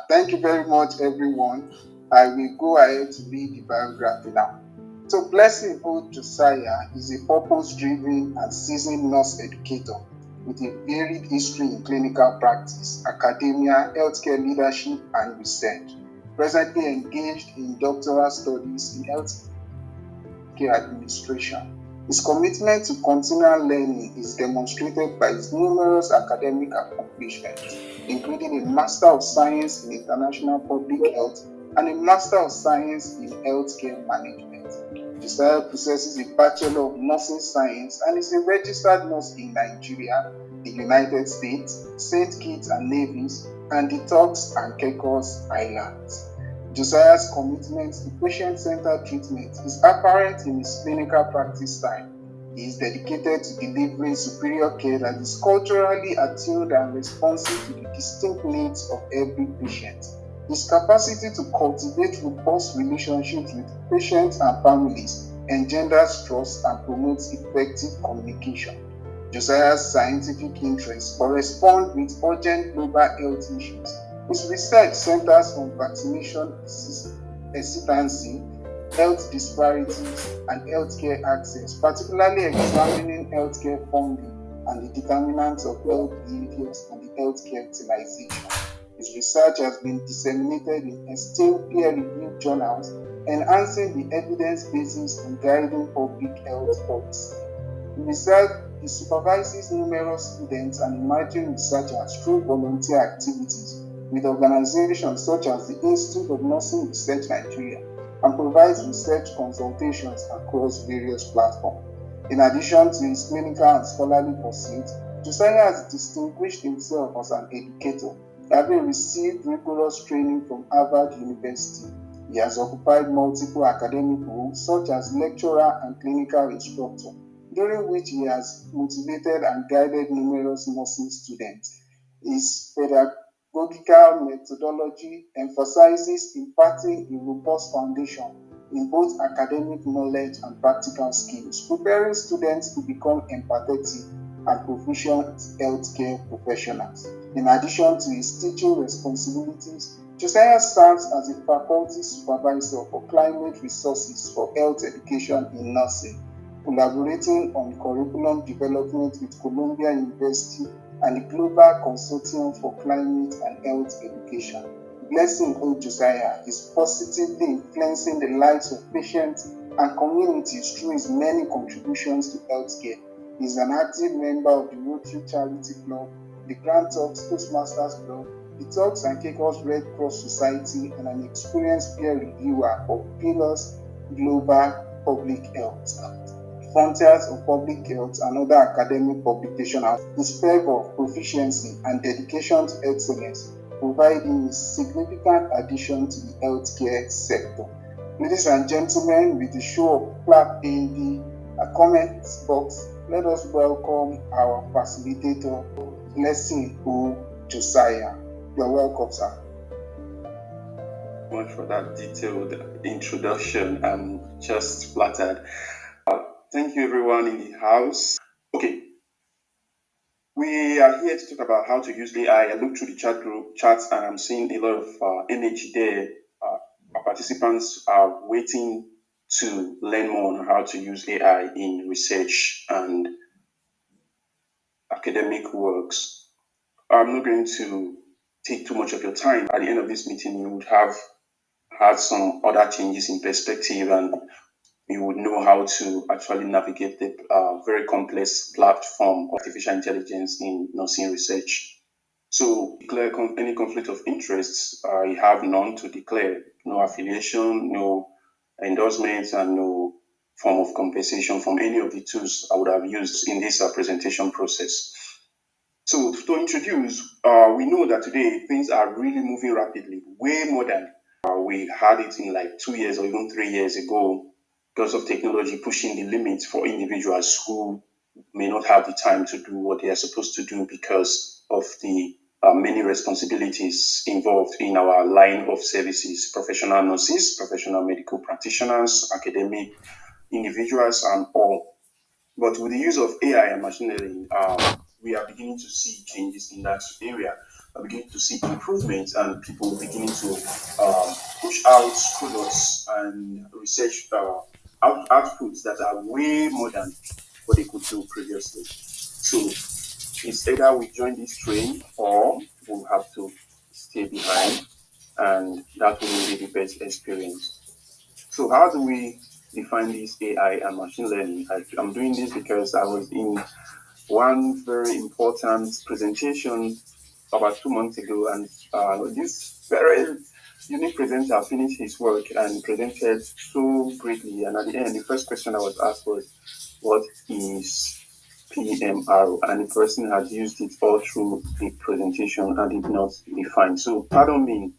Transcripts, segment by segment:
Thank you very much, everyone. I will go ahead to read the biography now. So, Blessing O. Josiah is a purpose-driven and seasoned nurse educator with a varied history in clinical practice, academia, healthcare leadership, and research. Presently engaged in doctoral studies in healthcare administration. His commitment to continual learning is demonstrated by his numerous academic accomplishments, including a Master of Science in International Public Health and a Master of Science in Healthcare Management. Josiah possesses a Bachelor of Nursing Science and is a registered nurse in Nigeria, the United States, St. Kitts and Nevis, and the Turks and Caicos Islands. Josiah's commitment to patient-centered treatment is apparent in his clinical practice style. He is dedicated to delivering superior care that is culturally attuned and responsive to the distinct needs of every patient. His capacity to cultivate robust relationships with patients and families engenders trust and promotes effective communication. Josiah's scientific interests correspond with urgent global health issues. His research centers on vaccination hesitancy, health disparities, and healthcare access, particularly examining healthcare funding and the determinants of health behaviors and the healthcare utilization. His research has been disseminated in esteemed peer-reviewed journals, enhancing the evidence basis and guiding public health policy. He supervises numerous students and emerging researchers through volunteer activities with organizations such as the Institute of Nursing Research Nigeria and provides research consultations across various platforms. In addition to his clinical and scholarly pursuits, Josiah has distinguished himself as an educator, having received rigorous training from Harvard University. He has occupied multiple academic roles such as lecturer and clinical instructor, during which he has motivated and guided numerous nursing students. His pedagogical methodology emphasizes imparting a robust foundation in both academic knowledge and practical skills, preparing students to become empathetic and proficient healthcare professionals. In addition to his teaching responsibilities, Josiah serves as a faculty supervisor for climate resources for health education in nursing, collaborating on curriculum development with Columbia University and the Global Consortium for Climate and Health Education. Blessing O. Josiah is positively influencing the lives of patients and communities through his many contributions to healthcare. He is an active member of the Rotary Charity Club, the Grand Turks Toastmasters Club, the Turks and Caicos Red Cross Society, and an experienced peer reviewer of Pillars Global Public Health, Frontiers of Public Health, and other academic publications. His fervor, proficiency, and dedication to excellence provide him a significant addition to the healthcare sector. Ladies and gentlemen, with the show of clap in the comments box, let us welcome our facilitator, Blessing O. Josiah. You're welcome, sir. Much for that detailed introduction. I'm just flattered. Thank you, everyone in the house. Okay, we are here to talk about how to use AI. I looked through the chats, and I'm seeing a lot of energy there. Our participants are waiting to learn more on how to use AI in research and academic works. I'm not going to take too much of your time. At the end of this meeting, you would have had some other changes in perspective, and you would know how to actually navigate the very complex platform of artificial intelligence in nursing research. So declare any conflict of interests. I have none to declare. No affiliation, no endorsements, and no form of compensation from any of the tools I would have used in this presentation process. So to introduce, we know that today things are really moving rapidly, way more than we had it in like 2 years or even 3 years ago, because of technology pushing the limits for individuals who may not have the time to do what they are supposed to do because of the many responsibilities involved in our line of services: professional nurses, professional medical practitioners, academic individuals, and all. But with the use of AI and machine learning, we are beginning to see changes in that area. are beginning to see improvements and people beginning to push out products and research outputs that are way more than what they could do previously. So it's either we join this train or we'll have to stay behind, and that will be the best experience. So how do we define this AI and machine learning? I'm doing this because I was in one very important presentation about 2 months ago, and this very unique presenter finished his work and presented so greatly. And at the end, the first question I was asked was, "What is PMR?" And the person had used it all through the presentation and did not define. So, pardon me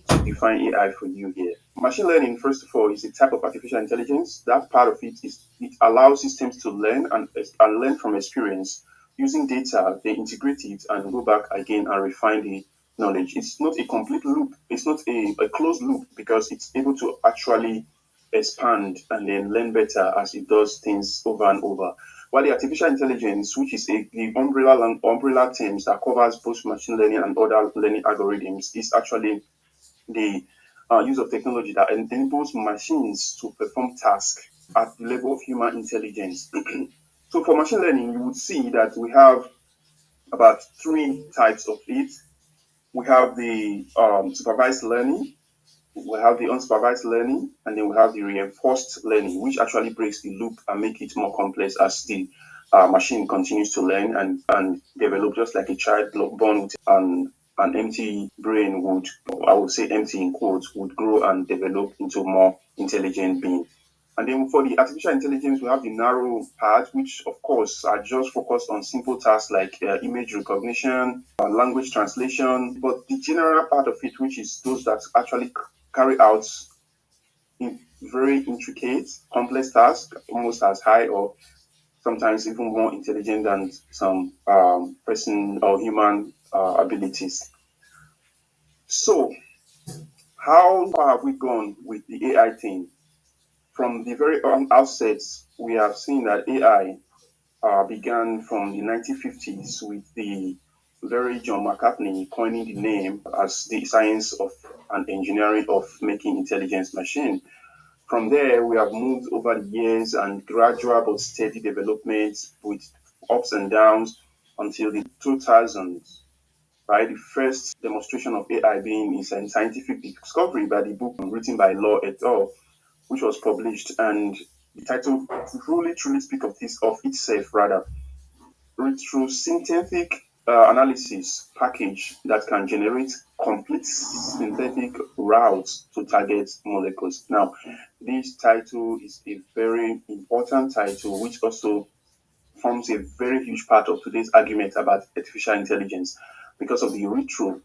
to define AI for you here. Machine learning, first of all, is a type of artificial intelligence. That part of it is it allows systems to learn and learn from experience. Using data, they integrate it and go back again and refine the knowledge. It's not a complete loop. It's not a closed loop because it's able to actually expand and then learn better as it does things over and over. While the artificial intelligence, which is the umbrella terms that covers both machine learning and other learning algorithms, is actually the use of technology that enables machines to perform tasks at the level of human intelligence. So for machine learning, you would see that we have about three types of it. We have the supervised learning, we have the unsupervised learning, and then we have the reinforced learning, which actually breaks the loop and make it more complex as the machine continues to learn and develop, just like a child born with an empty brain would, I would say empty in quotes, would grow and develop into a more intelligent being. And then for the artificial intelligence, we have the narrow part, which of course are just focused on simple tasks like image recognition, language translation. But the general part of it, which is those that actually carry out in very intricate, complex tasks, almost as high or sometimes even more intelligent than some person or human abilities. So, how far have we gone with the AI thing? From the very outset, we have seen that AI began from the 1950s with the very John McCartney coining the name as the science of and engineering of making intelligence machine. From there, we have moved over the years and gradual but steady development with ups and downs until the 2000s, right? The first demonstration of AI being is a scientific discovery by the book written by Law et al., which was published, and the title truly speak of this of itself rather. Retrosynthetic analysis package that can generate complete synthetic routes to target molecules. Now, this title is a very important title, which also forms a very huge part of today's argument about artificial intelligence. Because of the retro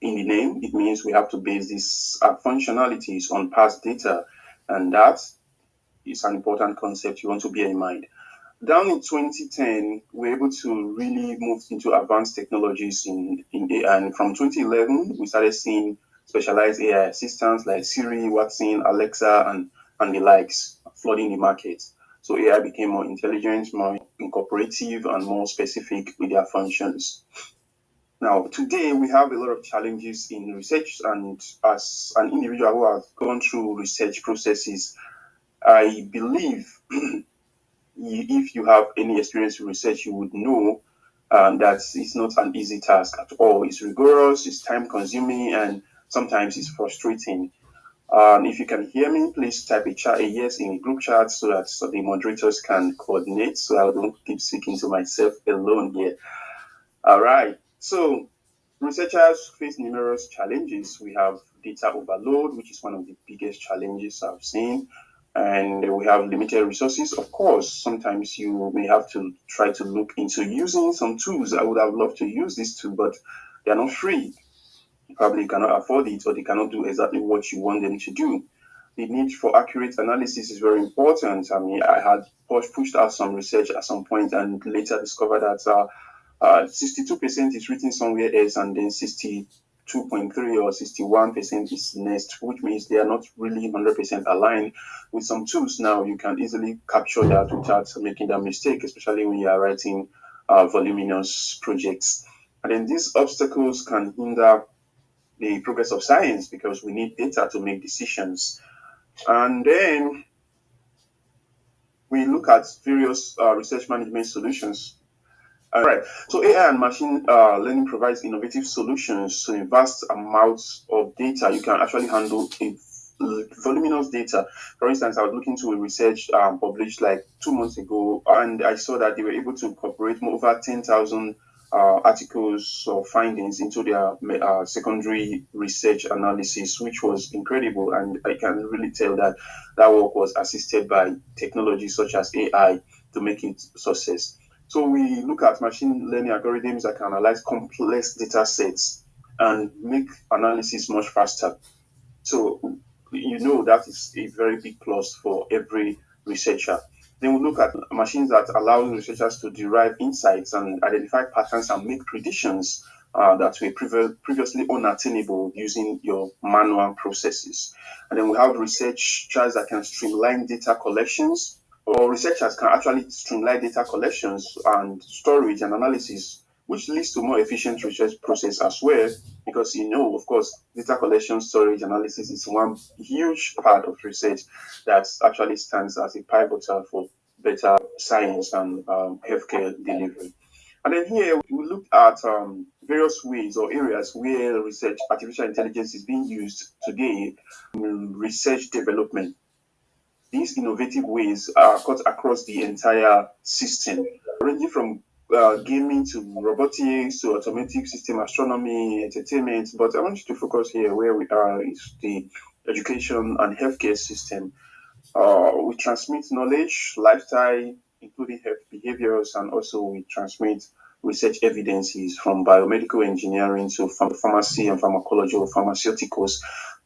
in the name, it means we have to base these functionalities on past data, and that is an important concept you want to bear in mind. Down in 2010, we were able to really move into advanced technologies in AI. And from 2011, we started seeing specialized AI assistants like Siri, Watson, Alexa, and the likes flooding the market. So AI became more intelligent, more incorporative, and more specific with their functions. Now, today we have a lot of challenges in research, and as an individual who has gone through research processes, I believe if you have any experience in research, you would know that it's not an easy task at all. It's rigorous, it's time consuming, and sometimes it's frustrating. If you can hear me, please type a yes in the group chat so the moderators can coordinate so I don't keep speaking to myself alone here. All right. So researchers face numerous challenges. We have data overload, which is one of the biggest challenges I've seen. And we have limited resources. Of course, sometimes you may have to try to look into using some tools. I would have loved to use these tools, but they're not free. You probably cannot afford it, or they cannot do exactly what you want them to do. The need for accurate analysis is very important. I mean, I had pushed out some research at some point and later discovered that 62% is written somewhere else, and then 62.3 or 61% is next, which means they are not really 100% aligned. With some tools now, you can easily capture that without making that mistake, especially when you are writing voluminous projects. And then these obstacles can hinder the progress of science because we need data to make decisions. And then we look at various research management solutions. Right. So AI and machine learning provides innovative solutions to a vast amounts of data. You can actually handle a voluminous data. For instance, I was looking to a research published like 2 months ago, and I saw that they were able to incorporate over 10,000 articles or findings into their secondary research analysis, which was incredible. And I can really tell that that work was assisted by technology such as AI to make it success. So we look at machine learning algorithms that can analyze complex data sets and make analysis much faster. So that is a very big plus for every researcher. Then we look at machines that allow researchers to derive insights and identify patterns and make predictions that were previously unattainable using your manual processes. And then we have researchers that can streamline data collections, or researchers can actually streamline data collections and storage and analysis, which leads to more efficient research process as well. Because of course, data collection, storage, analysis is one huge part of research that actually stands as a pivotal for better science and healthcare delivery. And then here we look at various ways or areas where research artificial intelligence is being used today in research development. These innovative ways are cut across the entire system, ranging from gaming to robotics to automotive system, astronomy, entertainment. But I want you to focus here where we are is the education and healthcare system. We transmit knowledge, lifestyle, including health behaviors, and also we transmit research evidences from biomedical engineering to pharmacy and pharmacology or pharmaceuticals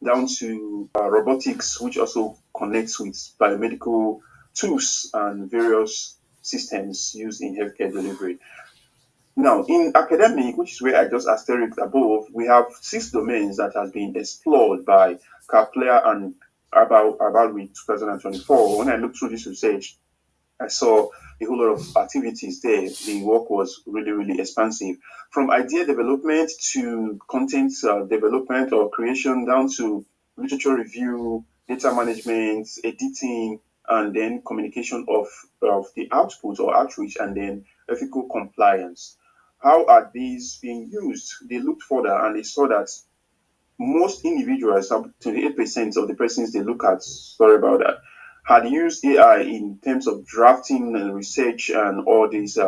down to robotics, which also connects with biomedical tools and various systems used in healthcare delivery. Now, in academic, which is where I just asterisk above, we have 6 domains that has been explored by Kapler and Abalwi 2024. When I looked through this research, I saw a whole lot of activities there. The work was really, really expansive. From idea development to content development or creation down to literature review, data management, editing, and then communication of the output or outreach, and then ethical compliance. How are these being used? They looked further and they saw that most individuals, up to 28% of the persons they look at, sorry about that, had used AI in terms of drafting and research and all these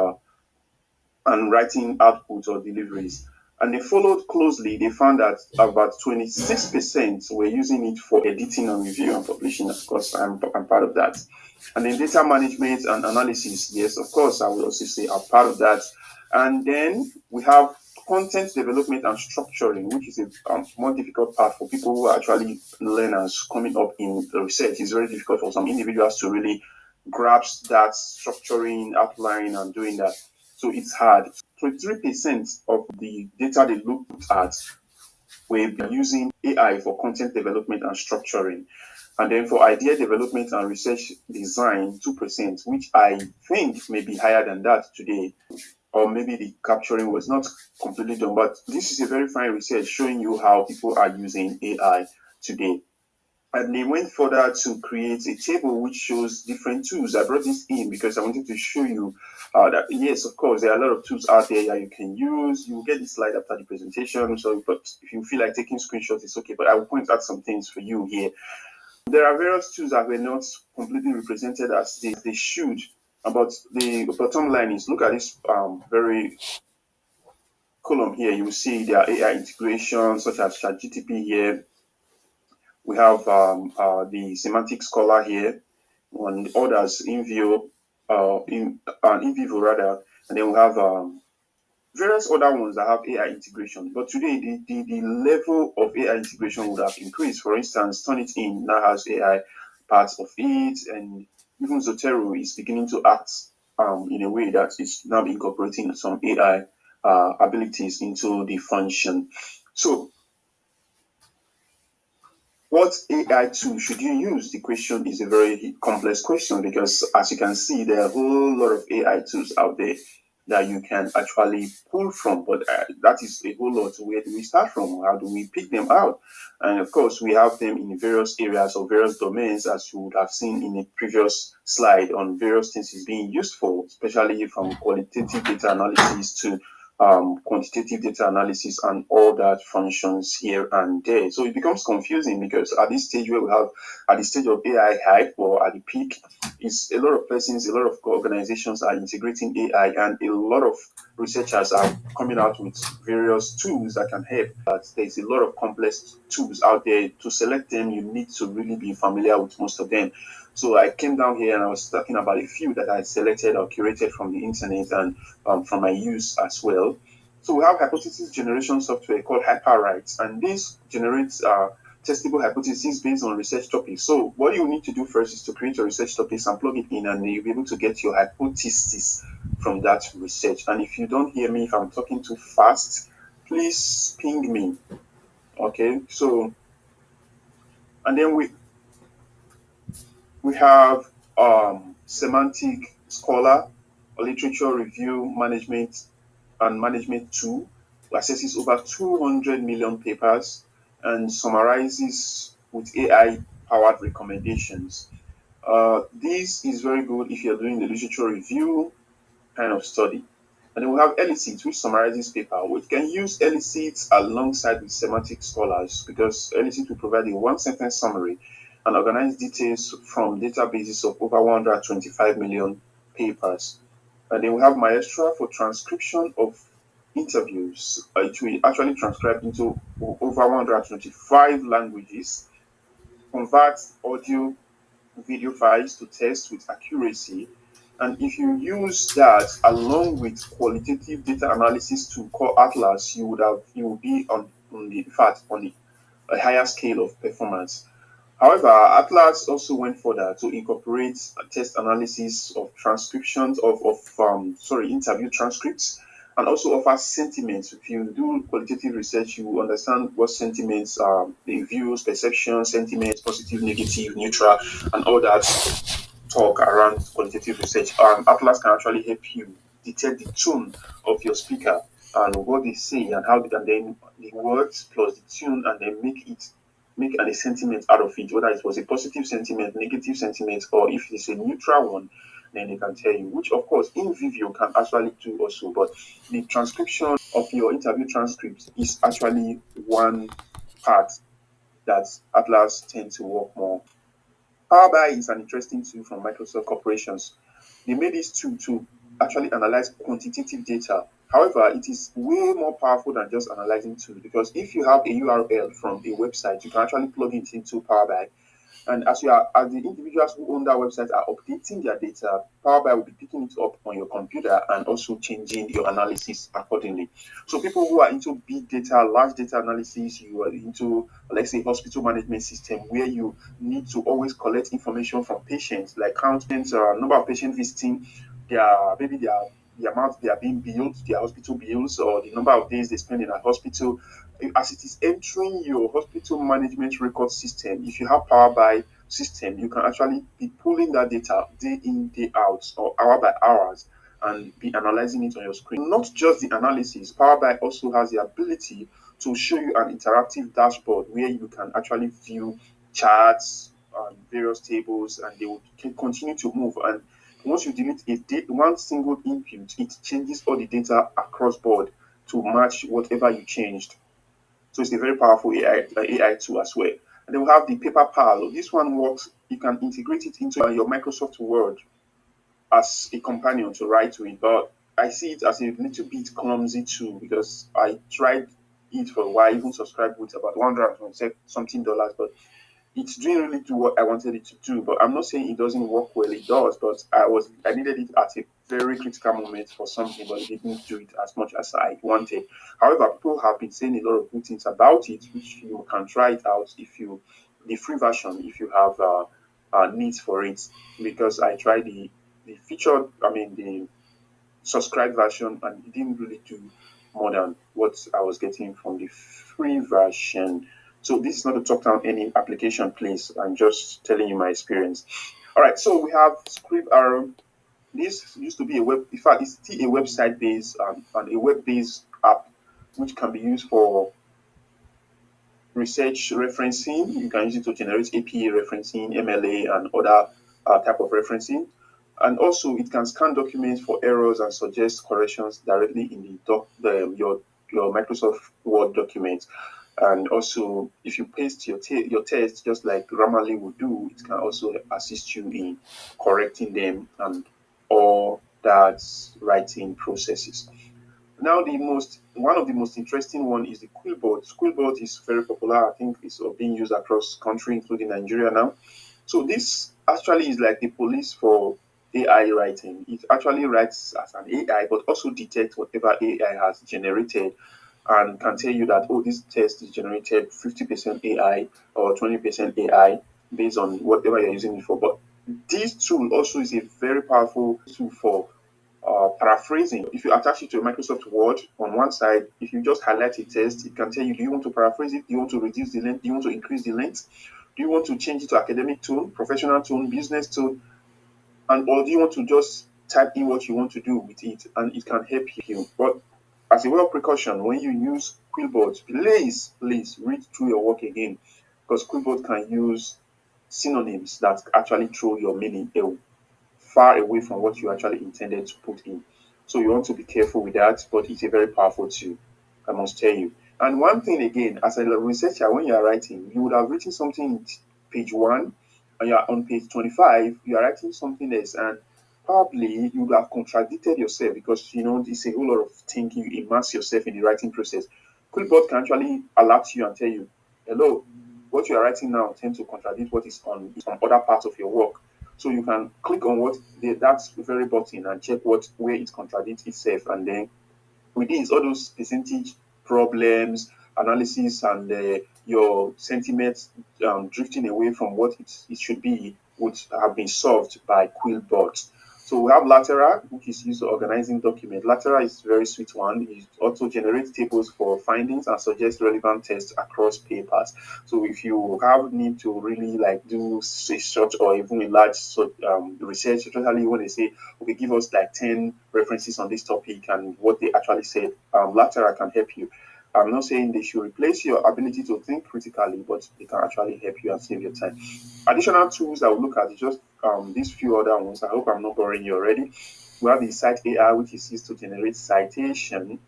and writing outputs or deliveries. And they followed closely, they found that about 26% were using it for editing and review and publishing. Of course, I'm part of that. And then data management and analysis, yes, of course, I will also say I'm part of that. And then we have content development and structuring, which is a more difficult part for people who are actually learners coming up in the research. It's very difficult for some individuals to really grasp that structuring, outline, and doing that. So it's hard. 23% of the data they looked at were using AI for content development and structuring. And then for idea development and research design, 2%, which I think may be higher than that today, or maybe the capturing was not completely done. But this is a very fine research showing you how people are using AI today. And they went further to create a table which shows different tools. I brought this in because I wanted to show you that, yes, of course, there are a lot of tools out there that you can use. You will get this slide after the presentation. So, but if you feel like taking screenshots, it's okay. But I will point out some things for you here. There are various tools that were not completely represented as they should. But the bottom line is, look at this very column here. You will see there are AI integrations such as ChatGTP here. We have the semantic scholar here, and others in vivo, in vivo rather, and then we have various other ones that have AI integration. But today, the level of AI integration would have increased. For instance, Turnitin now has AI parts of it, and even Zotero is beginning to act in a way that is now incorporating some AI abilities into the function. So what AI tool should you use? The question is a very complex question because, as you can see, there are a whole lot of AI tools out there. that you can actually pull from. But that is a whole lot. Where do we start from? How do we pick them out? And of course, we have them in various areas or various domains, as you would have seen in a previous slide on various things it's being used for, especially from qualitative data analysis to quantitative data analysis and all that functions here and there. So it becomes confusing because at this stage where we have at the stage of AI hype or at the peak, is a lot of persons, a lot of organizations are integrating AI, and a lot of researchers are coming out with various tools that can help. That there's a lot of complex tools out there. To select them, you need to really be familiar with most of them. So I came down here and I was talking about a few that I selected or curated from the internet and from my use as well. So we have hypothesis generation software called HyperWrite, and this generates testable hypotheses based on research topics. So what you need to do first is to create your research topics and plug it in, and you'll be able to get your hypothesis from that research. And if you don't hear me, if I'm talking too fast, please ping me. Okay, so and then we have semantic scholar, a literature review management and management tool, who assesses over 200 million papers and summarizes with AI powered recommendations. This is very good if you're doing the literature review kind of study. And then we have Elicit, which summarizes paper. We can use Elicit alongside with semantic scholars because Elicit will provide a one sentence summary and organize details from databases of over 125 million papers. And then we have Maestro for transcription of interviews. It will actually transcribe into over 125 languages, convert audio video files to test with accuracy. And if you use that along with qualitative data analysis to call Atlas, you will be on the in fact on the a higher scale of performance. However, Atlas also went further to incorporate test analysis of transcriptions of interview transcripts, and also offers sentiments. If you do qualitative research, you understand what sentiments are, the views, perceptions, sentiments, positive, negative, neutral, and all that talk around qualitative research. Atlas can actually help you detect the tone of your speaker and what they say and how, and then the words plus the tune, and then make a sentiment out of it, whether it was a positive sentiment, negative sentiment, or if it's a neutral one, then they can tell you, which of course in Vivio can actually do also. But the transcription of your interview transcript is actually one part that Atlas tend to work more. Power BI is an interesting tool from Microsoft Corporations. They made this tool to actually analyze quantitative data. However, it is way more powerful than just analyzing tools, because if you have a URL from a website, you can actually plug it into Power BI, and as the individuals who own that website are updating their data, Power BI will be picking it up on your computer and also changing your analysis accordingly. So people who are into big data, large data analysis, you are into, let's say, hospital management system, where you need to always collect information from patients, like counting number of patients visiting the amount they are being billed, their hospital bills, or the number of days they spend in a hospital, as it is entering your hospital management record system. If you have Power BI system, you can actually be pulling that data day in, day out, or hour by hours, and be analyzing it on your screen. Not just the analysis, Power BI also has the ability to show you an interactive dashboard where you can actually view charts and various tables, and they will continue to move. And once you delete one single input, it changes all the data across board to match whatever you changed. So it's a very powerful AI tool as well. And then we have the paper pal. This one works, you can integrate it into your Microsoft Word as a companion to write with. But I see it as a little bit clumsy too, because I tried it for a while, even subscribed with about 100 something dollars, but it didn't really do what I wanted it to do. But I'm not saying it doesn't work well, it does, but I needed it at a very critical moment for something, but it didn't do it as much as I wanted. However, people have been saying a lot of good things about it, which you can try it out if you the free version, if you have needs for it. Because I tried the featured, I mean the subscribed version, and it didn't really do more than what I was getting from the free version. So this is not to talk down any application, please. I'm just telling you my experience. All right, so we have Script Arrow. This used to be a web, in fact, it's still a website based and a web based app which can be used for research referencing. You can use it to generate APA referencing, MLA, and other type of referencing. And also, it can scan documents for errors and suggest corrections directly in your Microsoft Word document. And also, if you paste your text just like Grammarly would do, it can also assist you in correcting them and all that writing processes. Now, the most one of the most interesting one is the Quillbot. Quillbot is very popular. I think it's being used across country, including Nigeria now. So this actually is like the police for AI writing. It actually writes as an AI, but also detects whatever AI has generated and can tell you that, oh, this text is generated 50% AI or 20% AI based on whatever you're using it for. But this tool also is a very powerful tool for paraphrasing. If you attach it to a Microsoft Word on one side, if you just highlight a text, it can tell you, do you want to paraphrase it? Do you want to reduce the length? Do you want to increase the length? Do you want to change it to academic tone, professional tone, business tone? And or do you want to just type in what you want to do with it and it can help you? But as a way of precaution, when you use Quillbot, please read through your work again because Quillbot can use synonyms that actually throw your meaning far away from what you actually intended to put in. So you want to be careful with that, but it's a very powerful tool, I must tell you. And one thing again, as a researcher, when you are writing, you would have written something in page one, and you are on page 25, you are writing something else, and probably you would have contradicted yourself because it's a whole lot of thinking. You immerse yourself in the writing process. Quickbot can actually alert you and tell you, hello, what you are writing now tends to contradict what is on some other parts of your work. So you can click on that very button and check where it contradicts itself, and then with this, all those percentage problems, analysis, and your sentiments drifting away from what it should be would have been solved by Quillbot. So we have Latera, which is used for organizing documents. Latera is a very sweet one. It also generates tables for findings and suggests relevant tests across papers. So if you have need to really like do a short or even a large research, especially when they say, okay, give us like 10 references on this topic and what they actually said, Latera can help you. I'm not saying they should replace your ability to think critically, but they can actually help you and save your time. Additional tools I will look at is just these few other ones. I hope I'm not boring you already. We have the Cite AI, which is used to generate citation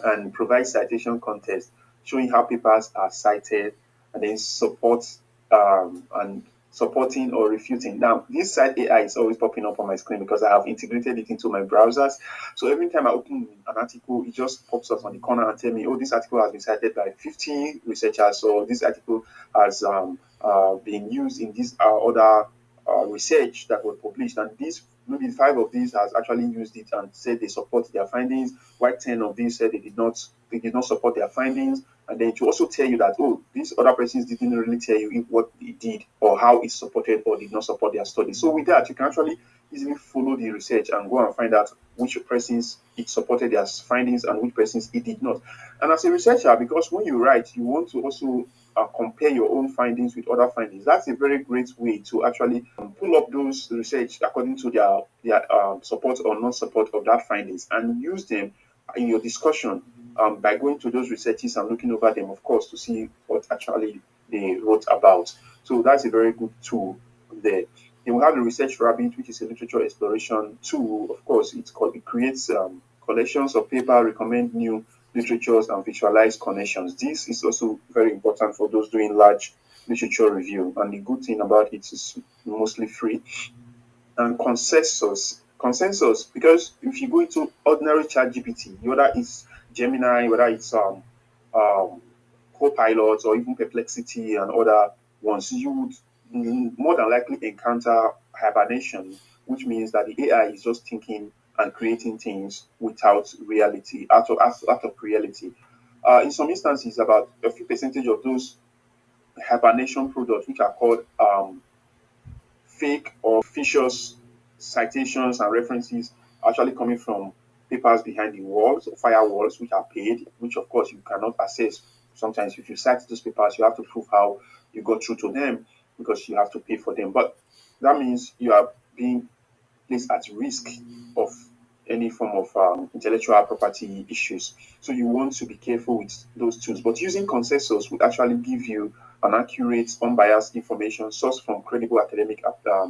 and provide citation context, showing how papers are cited and then and supporting or refuting. Now, this site AI is always popping up on my screen because I have integrated it into my browsers. So every time I open an article, it just pops up on the corner and tell me, oh, this article has been cited by 50 researchers, or this article has been used in this other research that was published, and these maybe five of these has actually used it and said they support their findings, while 10 of these said they did not support their findings. And then to also tell you that, oh, these other persons didn't really tell you what it did or how it supported or did not support their study. So with that, you can actually easily follow the research and go and find out which persons it supported their findings and which persons it did not. And as a researcher, because when you write, you want to also compare your own findings with other findings. That's a very great way to actually pull up those research according to their support or non-support of that findings and use them in your discussion by going to those researches and looking over them, of course, to see what actually they wrote about. So that's a very good tool there. Then we have the Research Rabbit, which is a literature exploration tool. Of course, it creates collections of paper, recommend new literatures, and visualize connections. This is also very important for those doing large literature review. And the good thing about it is mostly free. And consensus, because if you go into ordinary chat GPT, whether it's Gemini, whether it's um Copilot or even Perplexity and other ones, you would more than likely encounter hibernation, which means that the AI is just thinking and creating things without reality, out of reality. In some instances, about a few percentage of those hibernation products, which are called fake or fictitious citations and references, actually coming from papers behind the walls, or firewalls, which are paid, which of course you cannot access. Sometimes, if you cite those papers, you have to prove how you got through to them because you have to pay for them. But that means you are being placed at risk of any form of intellectual property issues. So you want to be careful with those tools. But using consensus will actually give you an accurate, unbiased information sourced from credible academic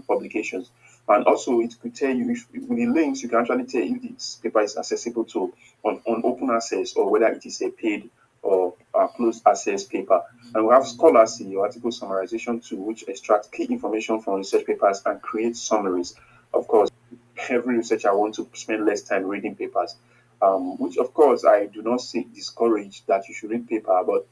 publications. And also, it could tell you if with the links, you can actually tell if this paper is accessible to on open access or whether it is a paid or closed access paper. And we have scholarly or article summarization tool, which extracts key information from research papers and creates summaries. Of course, every researcher wants to spend less time reading papers, which of course I do not say discourage that you should read paper, but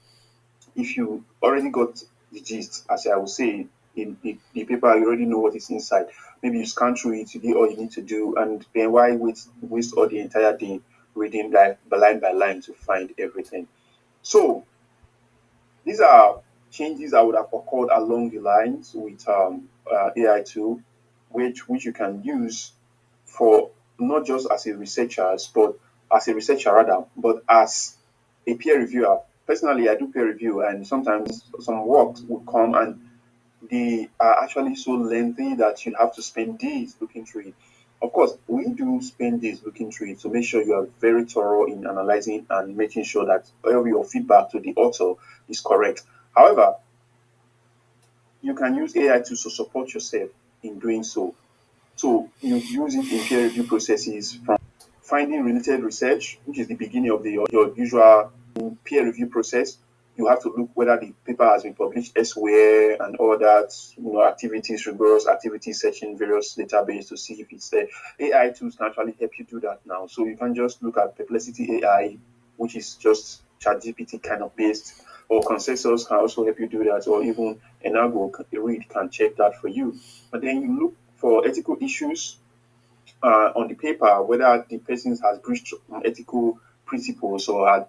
if you already got the gist, as I would say, in the paper, you already know what is inside. Maybe you scan through it, you do all you need to do, and then why waste all the entire day reading line by line to find everything? So these are changes that would have occurred along the lines with AI tool, which you can use for not just as a researcher, but as a researcher rather, but as a peer reviewer. Personally, I do peer review, and sometimes some works will come and they are actually so lengthy that you have to spend days looking through it. Of course, we do spend days looking through it to make sure you are very thorough in analyzing and making sure that all your feedback to the author is correct. However, you can use AI to support yourself in doing so. So you use it in peer review processes from finding related research, which is the beginning of your usual peer review process. You have to look whether the paper has been published elsewhere and all that, activities, rigorous activities, searching various databases to see if it's there. AI tools can actually help you do that now. So you can just look at Perplexity AI, which is just ChatGPT kind of based, or Consensus can also help you do that, or even Enago Read can check that for you. But then you look for ethical issues on the paper, whether the person has breached ethical principles or had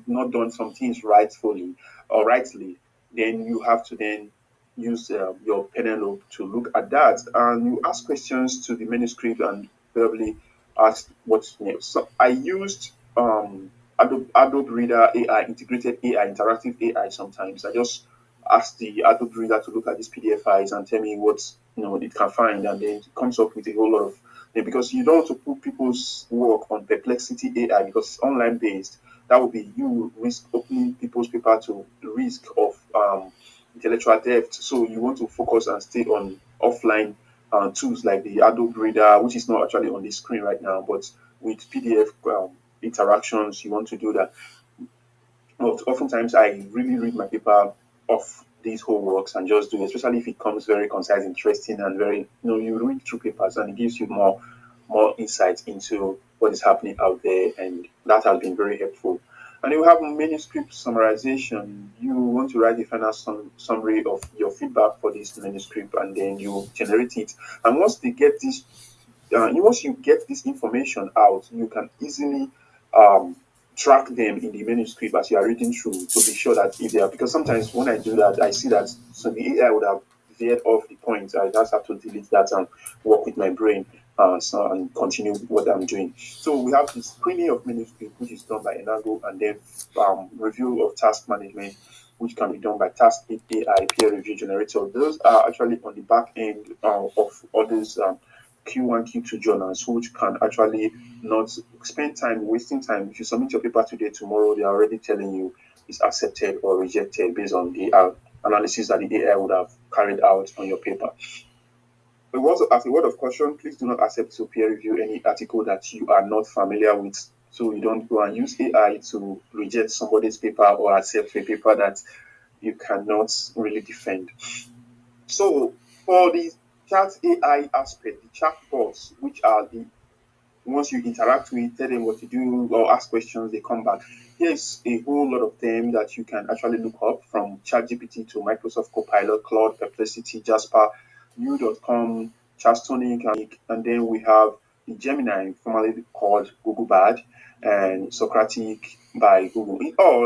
not done some things rightfully or rightly, then you have to then use your Penelope to look at that, and you ask questions to the manuscript and probably ask what's next. So I used Adobe Reader AI, integrated AI, interactive AI. Sometimes I just ask the Adobe Reader to look at these PDF files and tell me what it can find, and then it comes up with a whole lot of because you don't want to put people's work on Perplexity AI because it's online based. That would be you risk opening people's paper to the risk of intellectual theft. So you want to focus and stay on offline tools like the Adobe Reader, which is not actually on the screen right now, but with PDF interactions, you want to do that. Oftentimes, I really read my paper off these whole works and just do it, especially if it comes very concise, interesting, and very, you read through papers and it gives you more insight into what is happening out there, and that has been very helpful. And you have manuscript summarization. You want to write the final summary of your feedback for this manuscript, and then you generate it. And once they get this once you get this information out, you can easily um, track them in the manuscript as you are reading through to be sure that if they are, because sometimes when I do that, I see that so the AI would have veered off the point. I just have to delete that and work with my brain and continue what I'm doing. So we have the screening of manuscript, which is done by Enago, and then review of task management, which can be done by Task AI peer review generator. Those are actually on the back end of all these Q1, Q2 journals, which can actually not spend time wasting time. If you submit your paper today, tomorrow, they are already telling you it's accepted or rejected based on the analysis that the AI would have carried out on your paper. But also, as a word of caution, please do not accept to peer review any article that you are not familiar with. So you don't go and use AI to reject somebody's paper or accept a paper that you cannot really defend. So for the chat AI aspect, the chatbots, which are the once you interact with, tell them what to do, or ask questions, they come back. Here's a whole lot of them that you can actually look up from ChatGPT to Microsoft Copilot, Claude, Perplexity, Jasper, U.com, Chastonic, and then we have the Gemini, formerly called Google Bard, and Socratic by Google.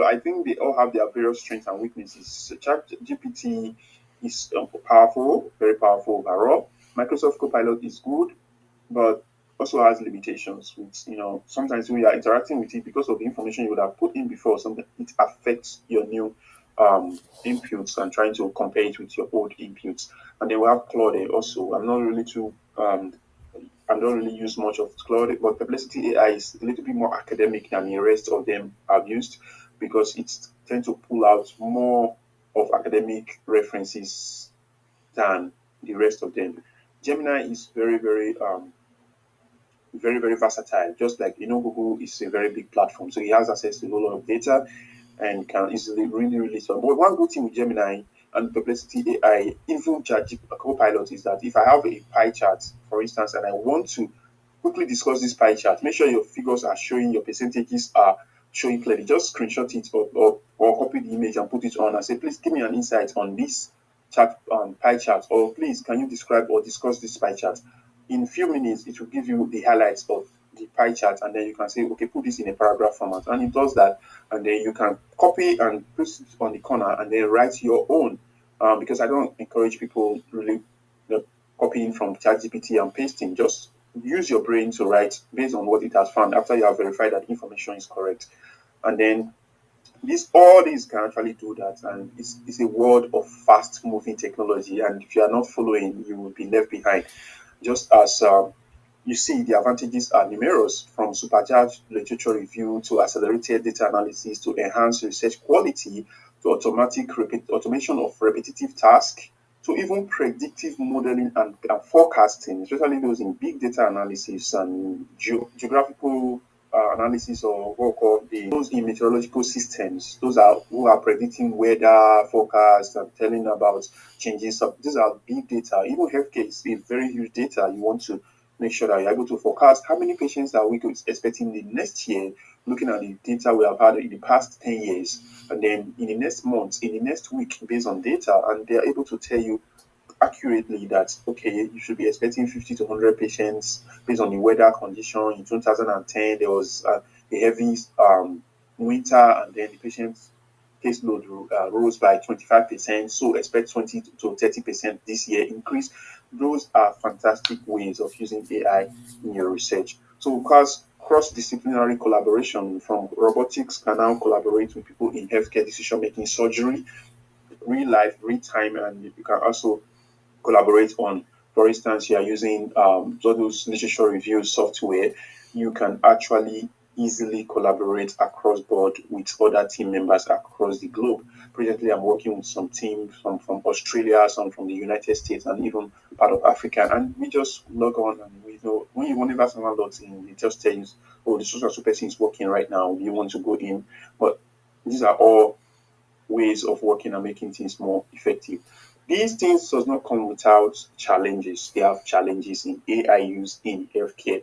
I think they all have their various strengths and weaknesses. So ChatGPT is powerful, very powerful overall. Microsoft Copilot is good, but also has limitations with sometimes when you are interacting with it because of the information you would have put in before, something it affects your new inputs and trying to compare it with your old inputs. And then we have Claude also. I'm not really too I don't really use much of Claude, but Perplexity AI is a little bit more academic than the rest of them I've used because it tends to pull out more of academic references than the rest of them. Gemini is very versatile. Just like Google is a very big platform, so he has access to a whole lot of data and can easily really solve. But one good thing with Gemini and Perplexity AI, even ChatGPT Copilot, is that if I have a pie chart, for instance, and I want to quickly discuss this pie chart, make sure your figures are showing, your percentages are showing clearly. Just screenshot it or copy the image and put it on and say, please give me an insight on this chart pie chart, or please can you describe or discuss this pie chart. In a few minutes it will give you the highlights of the pie chart, and then you can say, okay, put this in a paragraph format, and it does that. And then you can copy and put it on the corner and then write your own, because I don't encourage people really copying from ChatGPT and pasting. Just use your brain to write based on what it has found after you have verified that the information is correct. And then all these can actually do that, and it's a world of fast moving technology, and if you are not following you will be left behind. Just as you see, the advantages are numerous, from supercharged literature review to accelerated data analysis to enhanced research quality to automation of repetitive tasks to even predictive modeling and forecasting, especially those in big data analysis and geographical analysis, or what we call those in meteorological systems. Those are who are predicting weather forecasts and telling about changes. These are big data. Even healthcare is a very huge data. You want to make sure that you're able to forecast how many patients are we expecting the next year, looking at the data we have had in the past 10 years, and then in the next month, in the next week, based on data, and they're able to tell you accurately that, okay, you should be expecting 50 to 100 patients based on the weather condition. In 2010 there was a heavy winter, and then the patient's caseload rose by 25%, so expect 20 to 30% this year increase. Those are fantastic ways of using AI in your research. So because cross-disciplinary collaboration, from robotics can now collaborate with people in healthcare decision making, surgery, real life, real time, and you can also collaborate on. For instance, you are using all those literature review software, you can actually easily collaborate across board with other team members across the globe. Presently, I'm working with some teams from Australia, some from the United States, and even part of Africa. And we just log on, and we know whenever someone logs in, it just tells, oh, the social person is working right now. You want to go in, but these are all ways of working and making things more effective. These things does not come without challenges. They have challenges in AI use in healthcare.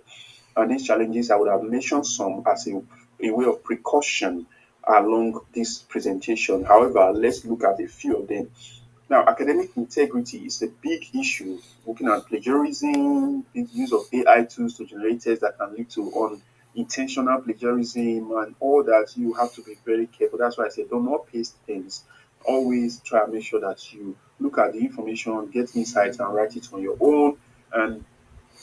And these challenges, I would have mentioned some as a way of precaution along this presentation. However, let's look at a few of them. Now, academic integrity is a big issue. Looking at plagiarism, the use of AI tools to generate tests that can lead to unintentional plagiarism and all that, you have to be very careful. That's why I say do not paste things. Always try and make sure that you look at the information, get insights, and write it on your own. And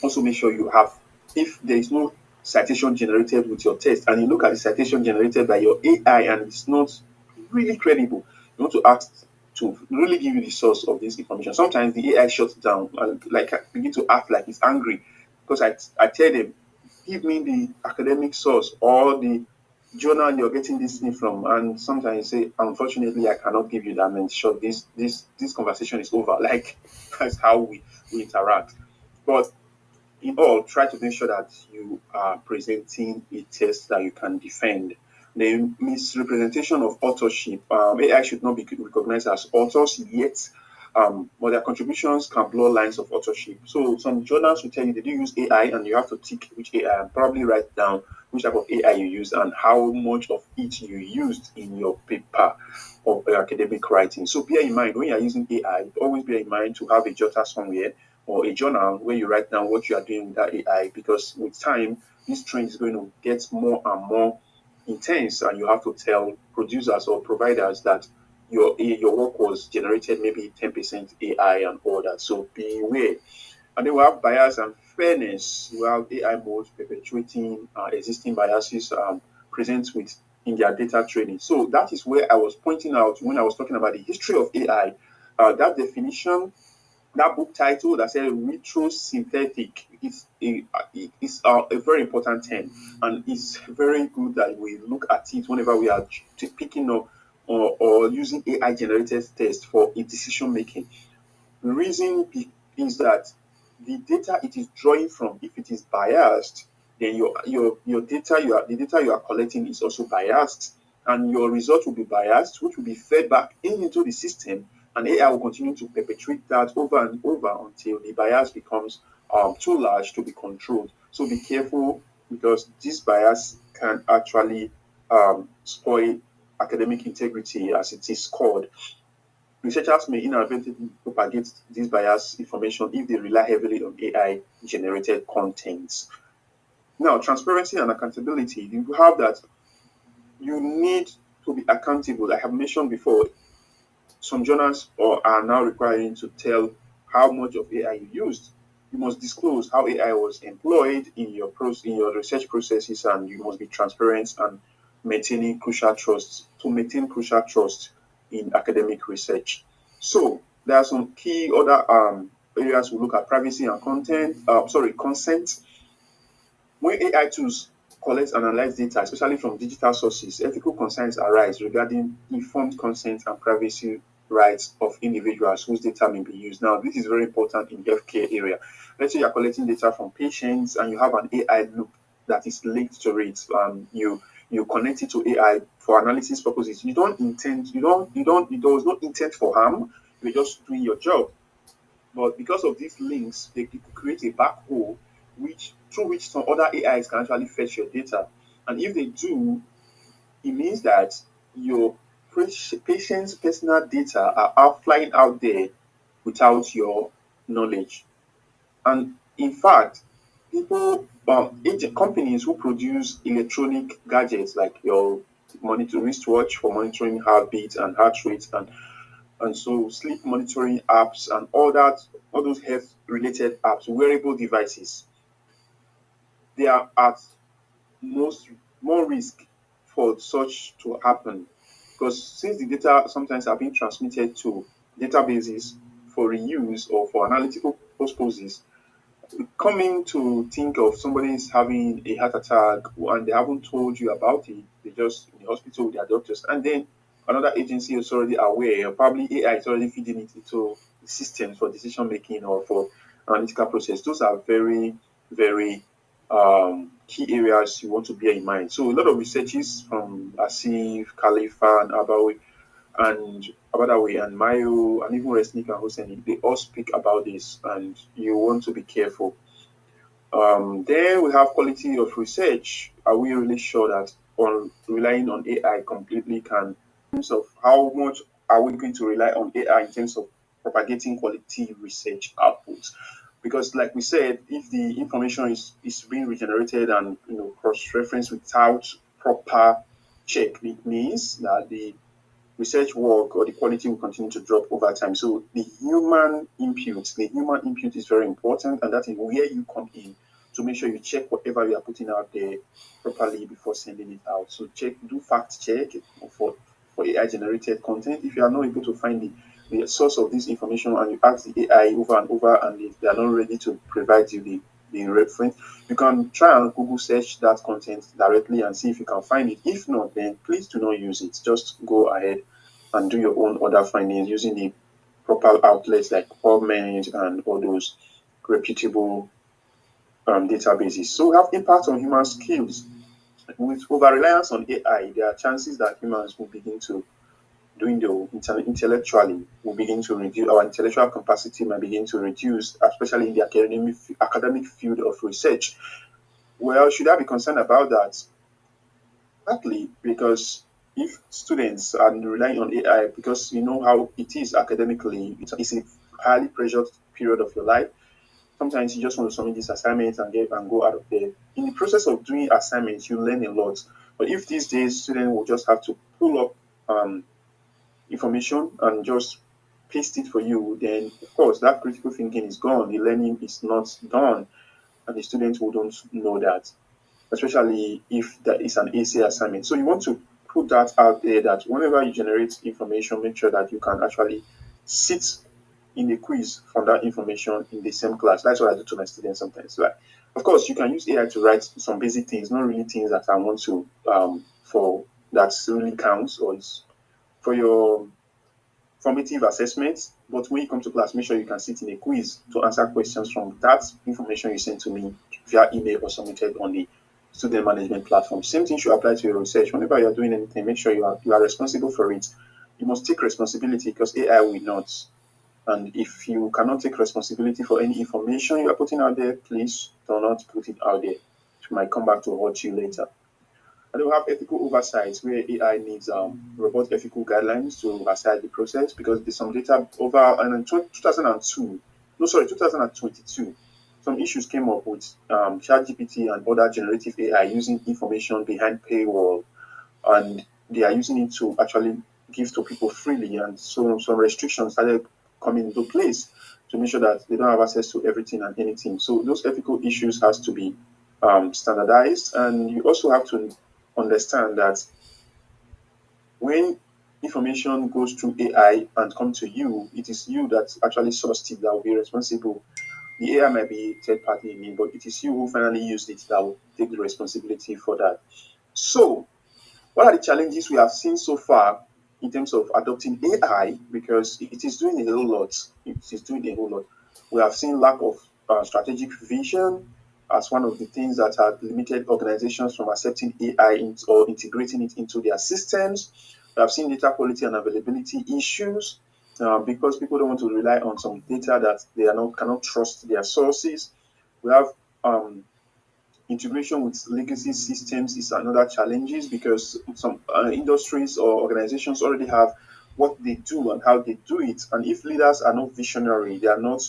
also make sure you have, if there is no citation generated with your test, and you look at the citation generated by your AI and it's not really credible, you want to ask to really give you the source of this information. Sometimes the AI shuts down and like begin to act like it's angry because I tell them, give me the academic source or the journal you're getting this thing from, and sometimes you say, unfortunately, I cannot give you that. And sure, this conversation is over. Like that's how we interact. But in all, try to make sure that you are presenting a test that you can defend. The misrepresentation of authorship. AI should not be recognized as authors yet, but their contributions can blur lines of authorship. So some journals will tell you they do use AI, and you have to tick which AI and probably write down which type of AI you use and how much of it you used in your paper of academic writing. So bear in mind when you are using AI, always bear in mind to have a jotter somewhere or a journal where you write down what you are doing with that AI, because with time this trend is going to get more and more intense, and you have to tell producers or providers that your work was generated maybe 10% AI and all that. So beware. And then we have bias and fairness. We have AI modes perpetuating existing biases present with in their data training. So that is where I was pointing out when I was talking about the history of AI. That definition that book title that said retrosynthetic is a very important term, and it's very good that we look at it whenever we are picking up or using AI generated tests for a decision making. The reason is that the data it is drawing from, if it is biased, then your data the data you are collecting is also biased, and your result will be biased, which will be fed back into the system, and AI will continue to perpetuate that over and over until the bias becomes too large to be controlled. So be careful, because this bias can actually spoil academic integrity, as it is called. Researchers may inadvertently propagate this biased information if they rely heavily on AI generated contents. Now, transparency and accountability, you have that you need to be accountable. I have mentioned before, some journals are now requiring to tell how much of AI you used. You must disclose how AI was employed in your in your research processes, and you must be transparent and maintaining crucial trust to maintain crucial trust in academic research. So there are some key other areas we look at: privacy and consent. When AI tools collect and analyze data, especially from digital sources, ethical concerns arise regarding informed consent and privacy rights of individuals whose data may be used. Now, this is very important in healthcare area. Let's say you're collecting data from patients and you have an AI loop that is linked to it. You connect it to AI for analysis purposes. There was no intent for harm. You're just doing your job. But because of these links, they could create a back hole which through which some other AIs can actually fetch your data. And if they do, it means that your patient's personal data are out flying out there without your knowledge. And in fact, companies who produce electronic gadgets like your monitor wristwatch for monitoring heartbeat and heart rate, and so sleep monitoring apps and all those health related apps, wearable devices, they are at most more risk for such to happen, because since the data sometimes are being transmitted to databases for reuse or for analytical purposes, coming to think of somebody is having a heart attack and they haven't told you about it, they just in the hospital with their doctors, and then another agency is already aware, or probably AI is already feeding it into systems for decision making or for analytical process. Those are very, very key areas you want to bear in mind. So a lot of researches from Asif, Khalifa, and Abadawi and Mayo and even Resnick and Hosseini, they all speak about this, and you want to be careful. Then we have quality of research. Are we really sure that on relying on AI completely can, in terms of how much are we going to rely on AI in terms of propagating quality research outputs? Because, like we said, if the information is being regenerated and cross-referenced without proper check, it means that the research work or the quality will continue to drop over time. So the human input is very important, and that is where you come in to make sure you check whatever you are putting out there properly before sending it out. So do fact check for AI generated content. If you are not able to find the source of this information and you ask the AI over and over and they are not ready to provide you the reference, you can try and Google search that content directly and see if you can find it. If not, then please do not use it. Just go ahead and do your own other findings using the proper outlets like PubMed and all those reputable databases. So we have impact on human skills. With over reliance on AI, there are chances that humans will begin to doing the intellectually will begin to reduce. Our intellectual capacity might begin to reduce, especially in the academic field of research. Well, should I be concerned about that? Partly because if students are relying on AI, because you know how it is academically, it's a highly pressured period of your life. Sometimes you just want to submit this assignment and get and go out of there. In the process of doing assignments, you learn a lot. But if these days students will just have to pull up information and just paste it for you, then of course that critical thinking is gone. The learning is not done, and the students wouldn't know that, especially if that is an essay assignment. So you want to put that out there that whenever you generate information, make sure that you can actually sit in a quiz from that information in the same class. That's what I do to my students sometimes. Like, of course, you can use AI to write some basic things, not really things that I want to for that really counts or is for your formative assessments. But when you come to class, make sure you can sit in a quiz to answer questions from that information you sent to me via email or submitted on the student management platform. Same thing should apply to your research. Whenever you're doing anything, make sure you are responsible for it. You must take responsibility because AI will not. And if you cannot take responsibility for any information you are putting out there, please do not put it out there. It might come back to haunt you later. And we have ethical oversight where AI needs robust ethical guidelines to oversight the process because there's some data over and in 2002, no sorry, 2022, some issues came up with ChatGPT and other generative AI using information behind paywall, and they are using it to actually give to people freely, and so some restrictions started coming into place to make sure that they don't have access to everything and anything. So those ethical issues has to be standardized, and you also have to understand that when information goes through AI and come to you, it is you that actually sourced it that will be responsible. The AI might be third party in it, but it is you who finally used it that will take the responsibility for that. So what are the challenges we have seen so far in terms of adopting AI? Because it is doing a whole lot. It is doing a whole lot. We have seen lack of strategic vision as one of the things that have limited organizations from accepting AI or integrating it into their systems. We have seen data quality and availability issues because people don't want to rely on some data that they are not cannot trust their sources. We have integration with legacy systems is another challenges because some industries or organizations already have what they do and how they do it. And if leaders are not visionary, they are not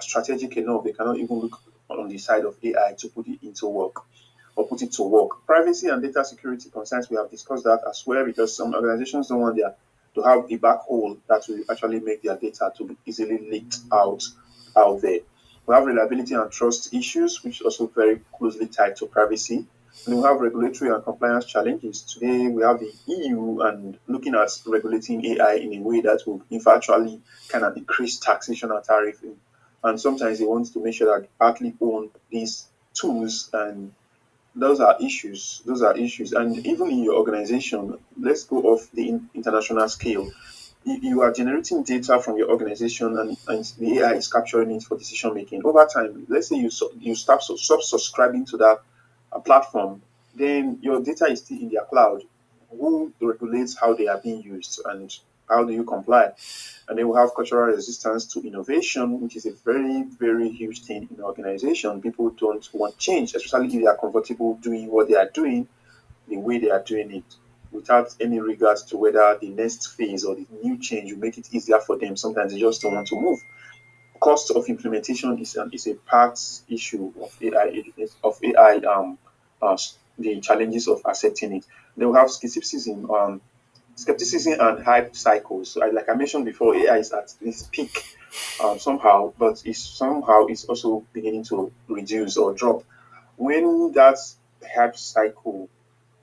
strategic enough, they cannot even look on the side of AI to put it into work or put it to work. Privacy and data security concerns, we have discussed that as well because some organizations don't want their to have a back hole that will actually make their data to be easily leaked out there. We have reliability and trust issues, which is also very closely tied to privacy. And we have regulatory and compliance challenges. Today, we have the EU and looking at regulating AI in a way that will eventually kind of increase taxation and tariff. And sometimes they want to make sure that they partly own these tools, and those are issues. Those are issues. And even in your organization, let's go off the international scale. You are generating data from your organization, and the AI is capturing it for decision making. Over time, let's say you stop subscribing to that platform, then your data is still in their cloud. Who regulates how they are being used, and how do you comply? And then we have cultural resistance to innovation, which is a very, very huge thing in an organization. People don't want change, especially if they are comfortable doing what they are doing the way they are doing it without any regards to whether the next phase or the new change will make it easier for them. Sometimes they just don't want to move. Cost of implementation is a part issue of AI the challenges of accepting it. They will have skepticism and hype cycles. So like I mentioned before, AI is at its peak somehow, but it's also beginning to reduce or drop. When that hype cycle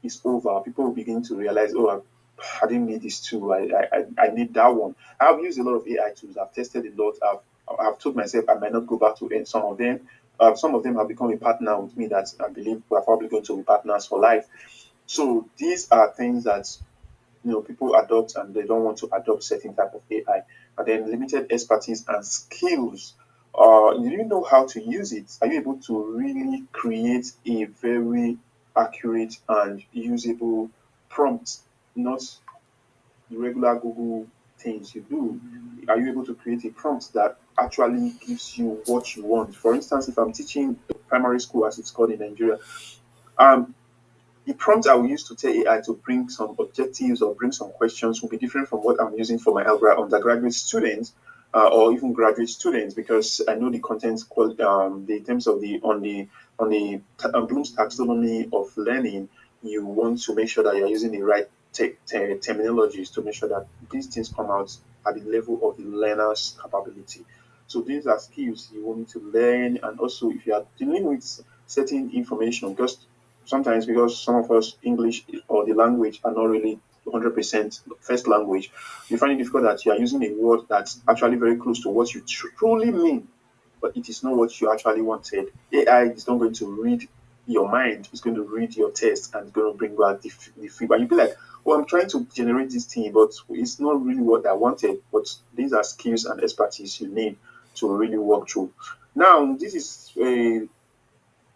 is over, people will begin to realize, oh, I didn't need this tool. I need that one. I've used a lot of AI tools. I've tested a lot. I've told myself I might not go back to some of them. Some of them have become a partner with me that I believe we're probably going to be partners for life. So these are things that people adopt and they don't want to adopt certain type of AI. And then limited expertise and skills. Do you know how to use it? Are you able to really create a very accurate and usable prompt, not the regular Google things you do? Are you able to create a prompt that actually gives you what you want? For instance, if I'm teaching primary school, as it's called in Nigeria, um, the prompt I will use to tell AI to bring some objectives or bring some questions will be different from what I'm using for my undergraduate students or even graduate students because I know the content the terms of the Bloom's taxonomy of learning. You want to make sure that you're using the right terminologies to make sure that these things come out at the level of the learner's capability. So these are skills you will need to learn, and also if you are dealing with certain information, because sometimes because some of us English or the language are not really 100% first language, you find it difficult that you are using a word that's actually very close to what you truly mean, but it is not what you actually wanted. AI is not going to read your mind, it's going to read your text and it's going to bring back the feedback. You'll be like, well, I'm trying to generate this thing, but it's not really what I wanted. But these are skills and expertise you need to really work through. Now, this is an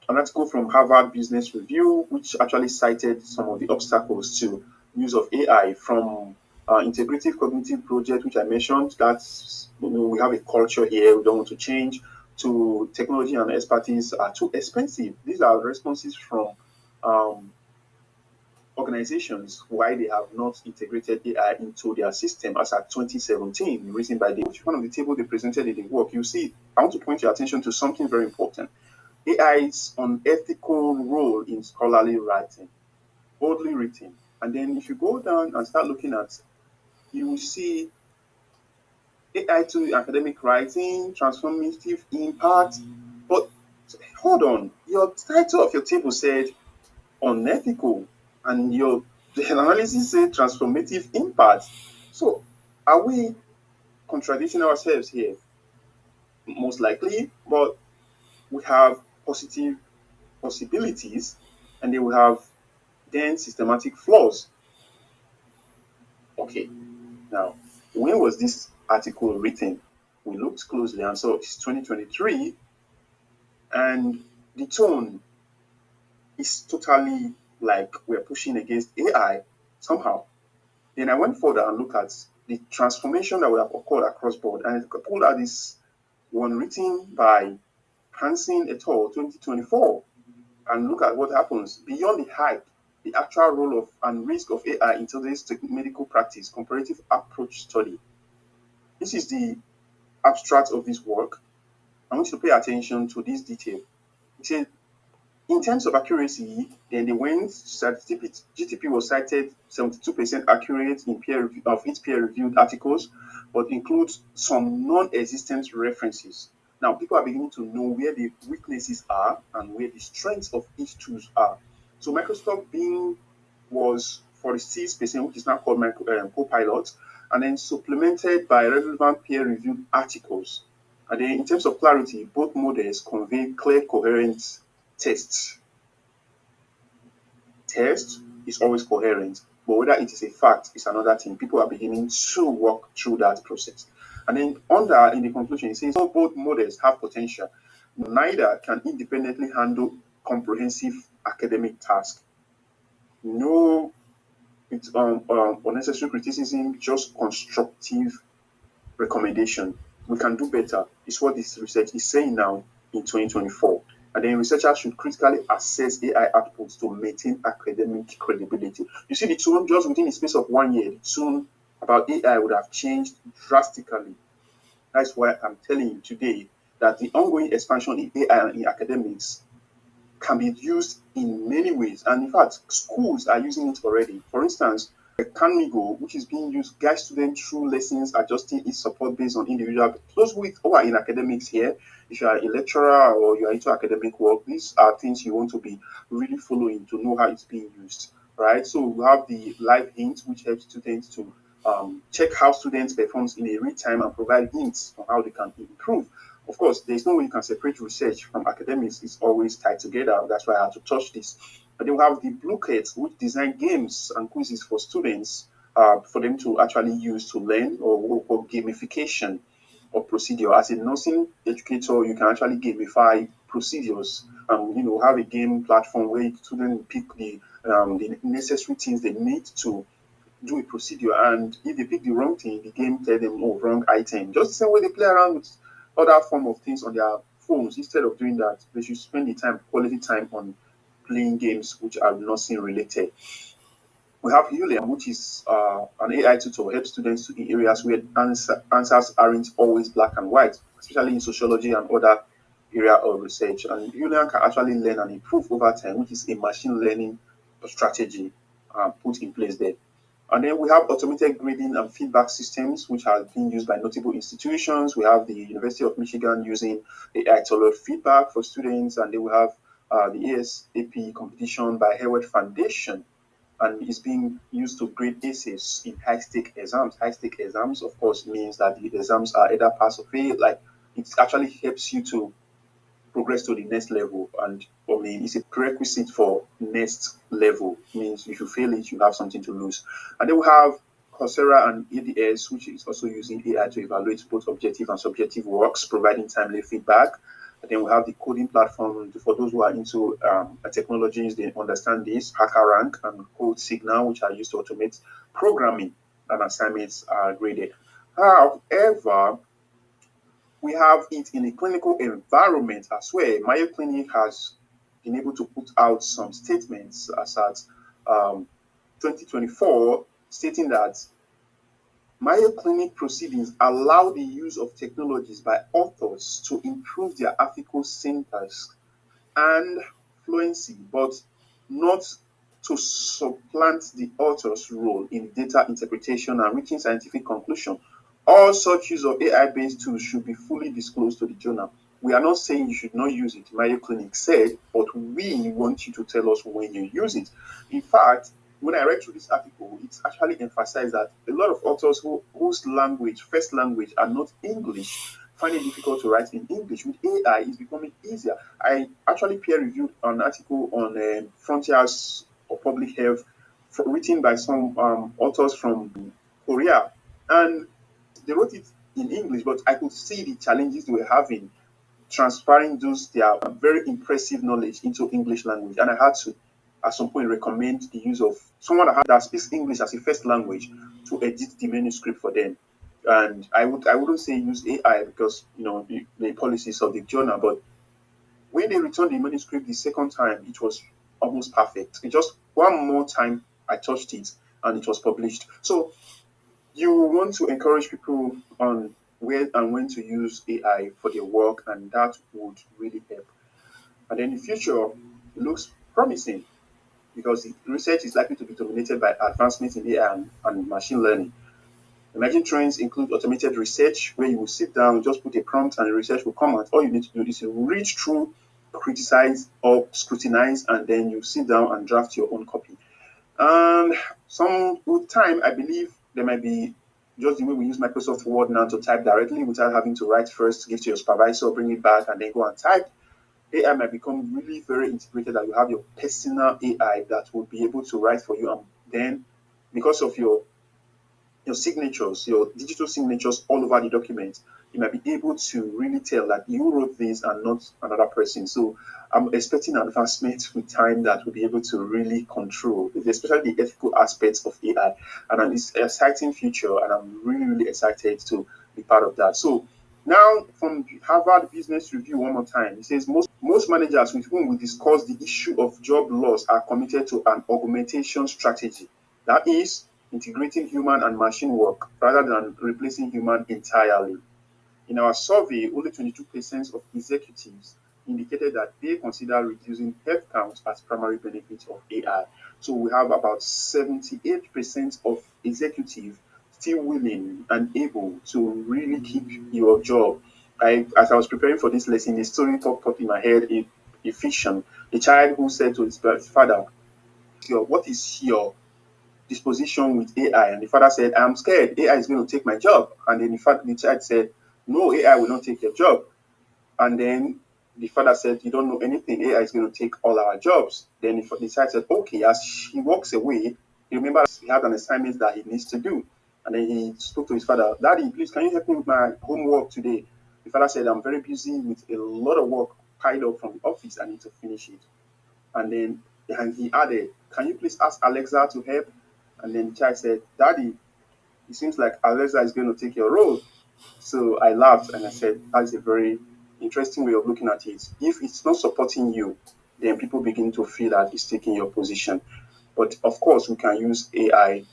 article from Harvard Business Review, which actually cited some of the obstacles to use of AI from integrative cognitive project, which I mentioned. That's we have a culture here we don't want to change. To technology and expertise are too expensive. These are responses from um, organizations why they have not integrated AI into their system as at 2017, written by the one of the table they presented in the work. You see, I want to point your attention to something very important. AI's unethical role in scholarly writing, boldly written. And then if you go down and start looking at, you will see AI to academic writing, transformative impact. But hold on, your title of your table said unethical, and your the analysis said transformative impact. So are we contradicting ourselves here? Most likely, but we have positive possibilities and they will have then systematic flaws. Okay, now, when was this article written? We looked closely and saw it's 2023, and the tone is totally like we're pushing against AI somehow. Then I went further and looked at the transformation that would have occurred across board, and I pulled out this one written by Hansen et al. 2024, and look at what happens beyond the hype, the actual role of and risk of AI in today's medical practice, comparative approach study. This is the abstract of this work. I want you to pay attention to this detail. It said, in terms of accuracy, then they went, GTP was cited 72% accurate in of its peer-reviewed articles, but includes some non-existent references. Now, people are beginning to know where the weaknesses are and where the strengths of each tools are. So Microsoft Bing was 46%, which is now called Copilot, and then supplemented by relevant peer-reviewed articles. And then in terms of clarity, both models convey clear, coherent text. Text is always coherent, but whether it is a fact is another thing. People are beginning to walk through that process. And then under in the conclusion, it says both models have potential. Neither can independently handle comprehensive academic tasks. No it's unnecessary criticism, just constructive recommendation. We can do better. Is what this research is saying now in 2024. And then researchers should critically assess AI outputs to maintain academic credibility. You see, the tone just within the space of 1 year, the tone about AI would have changed drastically. That's why I'm telling you today that the ongoing expansion in AI in academics can be used in many ways. And in fact, schools are using it already. For instance, Canigo, which is being used, guide students through lessons, adjusting its support based on individual. Those who are in academics here, if you are a lecturer or you are into academic work, these are things you want to be really following to know how it's being used, right? So we have the live hints, which helps students to check how students performs in a real time and provide hints on how they can improve. Of course, there's no way you can separate research from academics. It's always tied together. That's why I had to touch this. And then we have the Blue Kits, which design games and quizzes for students for them to actually use to learn or what we call gamification of procedure. As a nursing educator, you can actually gamify procedures and have a game platform where students pick the necessary things they need to do a procedure, and if they pick the wrong thing, the game tell them, oh, wrong item. Just the same way they play around with other form of things on their phones. Instead of doing that, they should spend the time, quality time, on playing games which are nursing related. We have Helium, which is an AI tutor, helps students to in areas where answers aren't always black and white, especially in sociology and other area of research. And Helium can actually learn and improve over time, which is a machine learning strategy put in place there. And then we have automated grading and feedback systems, which have been used by notable institutions. We have the University of Michigan using AI-tailored feedback for students, and then we have the ASAP competition by Hayward Foundation. and it's being used to grade essays in high-stake exams. High-stake exams, of course, means that the exams are either pass or fail. Like, it actually helps you to progress to the next level. And I mean, it's a prerequisite for next level. It means if you fail it, you have something to lose. And then we have Coursera and ADS, which is also using AI to evaluate both objective and subjective works, providing timely feedback. And then we have the coding platform for those who are into technologies. They understand this. HackerRank and Code Signal, which are used to automate programming and assignments are graded. However, we have it in a clinical environment as well. Mayo Clinic has been able to put out some statements as at 2024, stating that Mayo Clinic proceedings allow the use of technologies by authors to improve their ethical syntax and fluency, but not to supplant the author's role in data interpretation and reaching scientific conclusion. All such use of AI-based tools should be fully disclosed to the journal. We are not saying you should not use it, Mayo Clinic said, but we want you to tell us when you use it. In fact, when I read through this article, it actually emphasized that a lot of authors whose language, first language, are not English, find it difficult to write in English. With AI, it's becoming easier. I actually peer reviewed an article on frontiers of public health written by some authors from Korea, and they wrote it in English, but I could see the challenges they were having transferring those their very impressive knowledge into English language. And I had to, at some point, recommend the use of someone that speaks English as a first language to edit the manuscript for them. And I wouldn't say use AI because the policies of the journal, but when they returned the manuscript the second time, it was almost perfect. It just one more time I touched it and it was published. So you want to encourage people on where and when to use AI for their work, and that would really help. And then the future looks promising because the research is likely to be dominated by advancements in AI and machine learning. Emerging trends include automated research, where you will sit down, just put a prompt, and the research will come out. All you need to do is to read through, criticize, or scrutinize, and then you sit down and draft your own copy. And some with time, I believe there might be just the way we use Microsoft Word now to type directly without having to write first, give to your supervisor, bring it back, and then go and type. AI might become really very integrated that you have your personal AI that will be able to write for you. And then, because of your signatures, your digital signatures all over the document, you might be able to really tell that you wrote this and not another person. So I'm expecting advancement with time that will be able to really control, especially the ethical aspects of AI. And it's an exciting future, and I'm really, really excited to be part of that. So now from Harvard Business Review one more time, it says most managers with whom we discuss the issue of job loss are committed to an augmentation strategy. That is integrating human and machine work rather than replacing human entirely. In our survey, only 22% of executives indicated that they consider reducing headcount as primary benefit of AI. So we have about 78% of executives still willing and able to really keep your job. As I was preparing for this lesson, a story popped up in my head, a fiction, a child who said to his father, what is your disposition with AI? And the father said, I'm scared AI is going to take my job. And then the child said, no, AI will not take your job. And then the father said, you don't know anything. AI is going to take all our jobs. Then the child said, okay. As he walks away, he remembers he had an assignment that he needs to do. And then he spoke to his father, Daddy, please, can you help me with my homework today? The father said, I'm very busy with a lot of work piled up from the office. I need to finish it. And he added, can you please ask Alexa to help? And then the child said, Daddy, it seems like Alexa is going to take your role. So I laughed and I said, that's a very interesting way of looking at it. If it's not supporting you, then people begin to feel that it's taking your position. But of course, we can use AI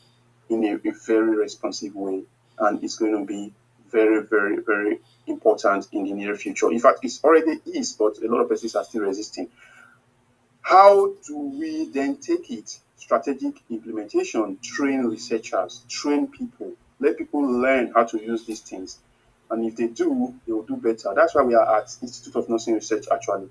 in a very responsive way, and it's going to be very, very, very important in the near future. In fact, it's already is, but a lot of persons are still resisting. How do we then take it? Strategic implementation, train researchers, train people, let people learn how to use these things. And if they do, they will do better. That's why we are at Institute of Nursing Research actually.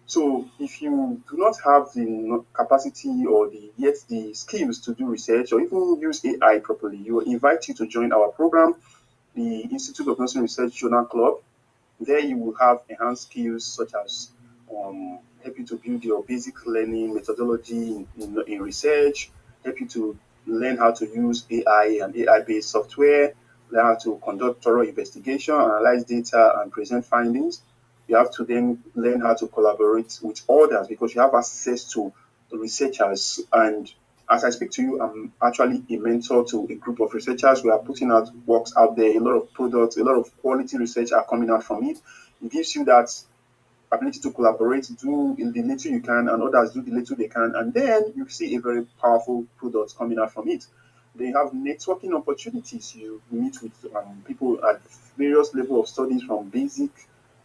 So if you do not have the capacity or the skills to do research or even use AI properly, we will invite you to join our program, the Institute of Nursing Research Journal Club. There you will have enhanced skills such as help you to build your basic learning methodology in research, help you to learn how to use AI and AI-based software, learn how to conduct thorough investigation, analyze data, and present findings. You have to then learn how to collaborate with others because you have access to researchers. And as I speak to you, I'm actually a mentor to a group of researchers. We are putting out works out there, a lot of products, a lot of quality research are coming out from it. It gives you that ability to collaborate, do the little you can, and others do the little they can, and then you see a very powerful product coming out from it. They have networking opportunities. You meet with people at various level of studies, from basic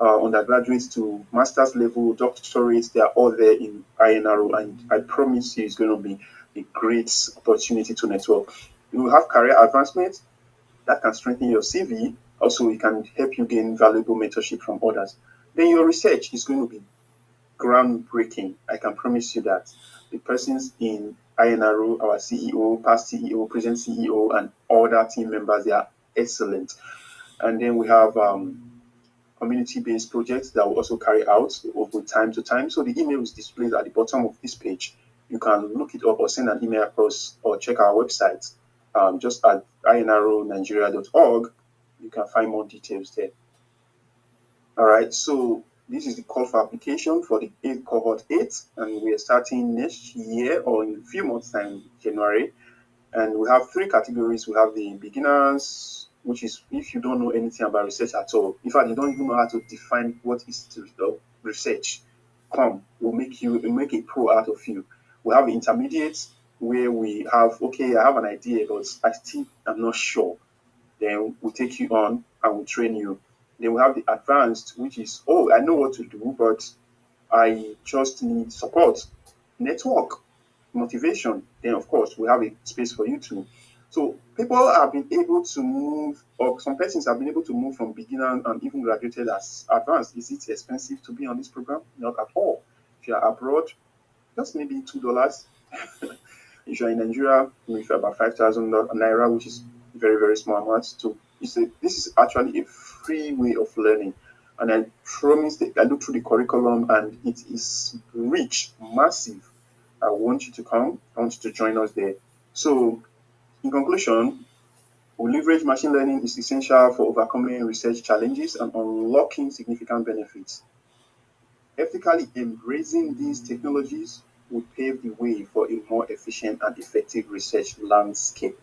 undergraduates to master's level, doctorates. They are all there in INRO, and I promise you, it's going to be a great opportunity to network. You will have career advancement that can strengthen your CV. Also, it can help you gain valuable mentorship from others. Then your research is going to be groundbreaking. I can promise you that. The persons in INRO, our CEO, past CEO, present CEO, and other team members, they are excellent. And then we have community-based projects that will also carry out over time to time. So the email is displayed at the bottom of this page. You can look it up or send an email across or check our website just at inronigeria.org. You can find more details there. All right, so this is the call for application for the cohort 8, and we are starting next year or in a few months' time, January. And we have 3 categories. We have the beginners, which is if you don't know anything about research at all. In fact, you don't even know how to define what is research. Come, we'll make a pro out of you. We have intermediates where we have, okay, I have an idea, but I still am not sure. Then we'll take you on and we'll train you. Then we have the advanced, which is, oh, I know what to do, but I just need support, network, motivation. Then, of course, we have a space for you too. So people have been able to move, or some persons have been able to move from beginner and even graduated as advanced. Is it expensive to be on this program? Not at all. If you are abroad, just maybe $2. If you're in Nigeria, maybe about 5,000 naira, which is very, very small amount. This is actually a free way of learning. And I promise that I look through the curriculum and it is rich, massive. I want you to come. I want you to join us there. So, in conclusion, we leverage machine learning is essential for overcoming research challenges and unlocking significant benefits. Ethically embracing these technologies will pave the way for a more efficient and effective research landscape.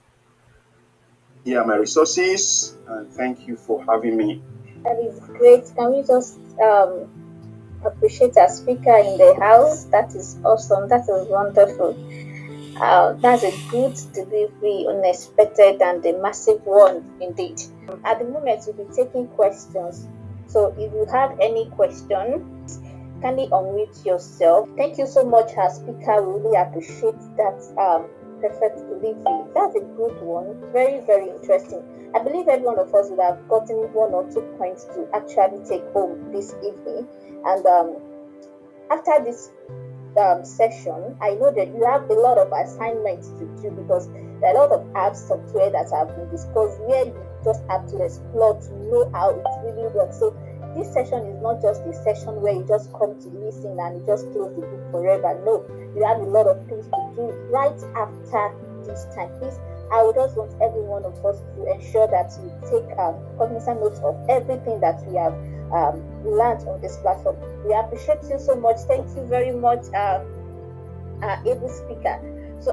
Here are my resources, and thank you for having me. That is great. Can we just appreciate our speaker in the house? That is awesome. That is wonderful. That's a good delivery, unexpected, and a massive one indeed. At the moment, we'll be taking questions. So if you have any question, kindly unmute yourself. Thank you so much, our speaker. We really appreciate that perfect delivery. That's a good one. Very, very interesting. I believe every one of us would have gotten 1 or 2 points to actually take home this evening. And after this session, I know that you have a lot of assignments to do because there are a lot of apps software that have been discussed where you just have to explore to know how it really works. So this session is not just a session where you just come to listen and you just close the book forever. No, you have a lot of things to do right after this time. Please, I would just want every one of us to ensure that you take cognizant notes of everything that we have learned on this platform. We appreciate you so much. Thank you very much, able speaker. So,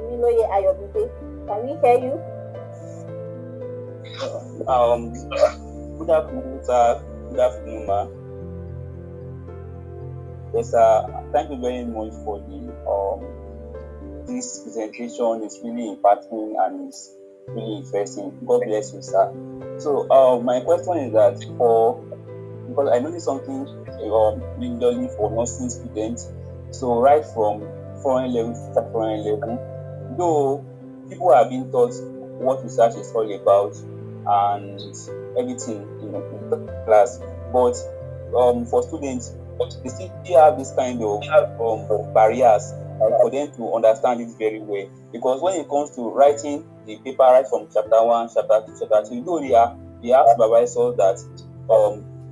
Miloye Ayobibe, can we hear you? Good afternoon, sir. Good afternoon, ma. Yes, thank you very much for this presentation. It's really impactful and it's really interesting. God bless you, sir. So, my question is that because I noticed something regularly for nursing students. So, right from foreign level to foreign level, though people are being taught what research is all about and everything in the class, but for students, they still have this kind of barriers, like for them to understand it very well. Because when it comes to writing the paper right from chapter 1, chapter 2, chapter 3, though they have supervisors that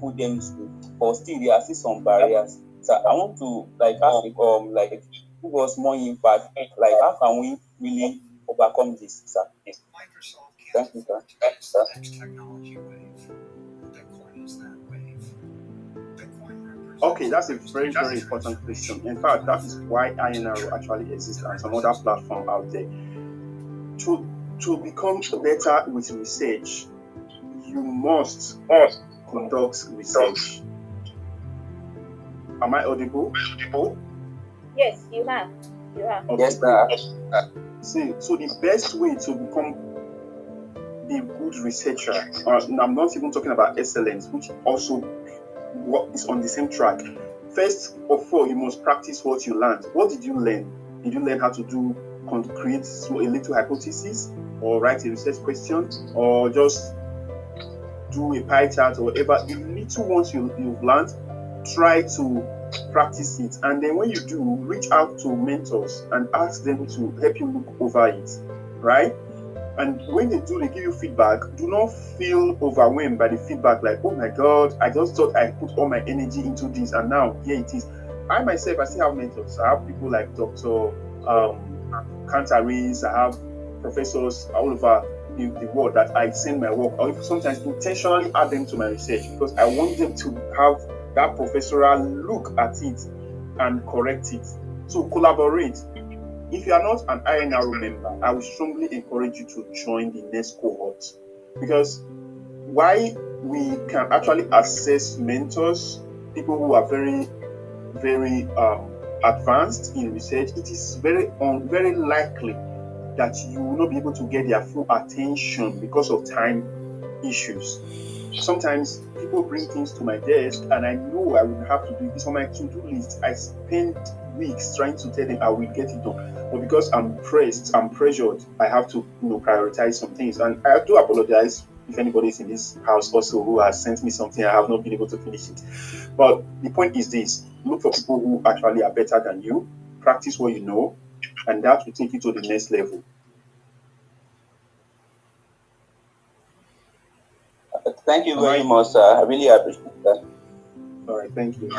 put them through, but still there are still some barriers. So I want to like ask like give us more impact, like how can we really overcome this, sir? Thank you, sir. Okay, that's a very, very important question. In fact, that is why INRO actually exists and some other platform out there. To become better with research, you must conduct research. Am I audible? Yes, you have. You have. Okay, Yes, great. sir. See, so the best way to become a good researcher, I'm not even talking about excellence, which also is on the same track. First of all, you must practice what you learned. What did you learn? Did you learn how to create a little hypothesis, or write a research question, or just do a pie chart, or whatever? The little ones you've learned, try to practice it. And then when you do, reach out to mentors and ask them to help you look over it, right? And when they do, they give you feedback. Do not feel overwhelmed by the feedback, like, oh my God, I just thought I put all my energy into this, and now here it is. I myself, I still have mentors. I have people like Dr. Cantaris, I have professors all over the world that I send my work, or sometimes intentionally add them to my research, because I want them to have that professorial look at it and correct it. So collaborate. If you are not an INRO member, I would strongly encourage you to join the next cohort, because why we can actually access mentors, people who are very, very advanced in research, it is very likely that you will not be able to get their full attention because of time issues. Sometimes people bring things to my desk and I know I will have to do this on my to-do list. I spend weeks trying to tell them I will get it done, but because I'm pressed, I'm pressured, I have to prioritize some things. And I do apologize if anybody is in this house also who has sent me something I have not been able to finish it. But the point is this: look for people who actually are better than you, practice what you know, and that will take you to the next level. Thank you very much, sir. I really appreciate that. All right, thank you. All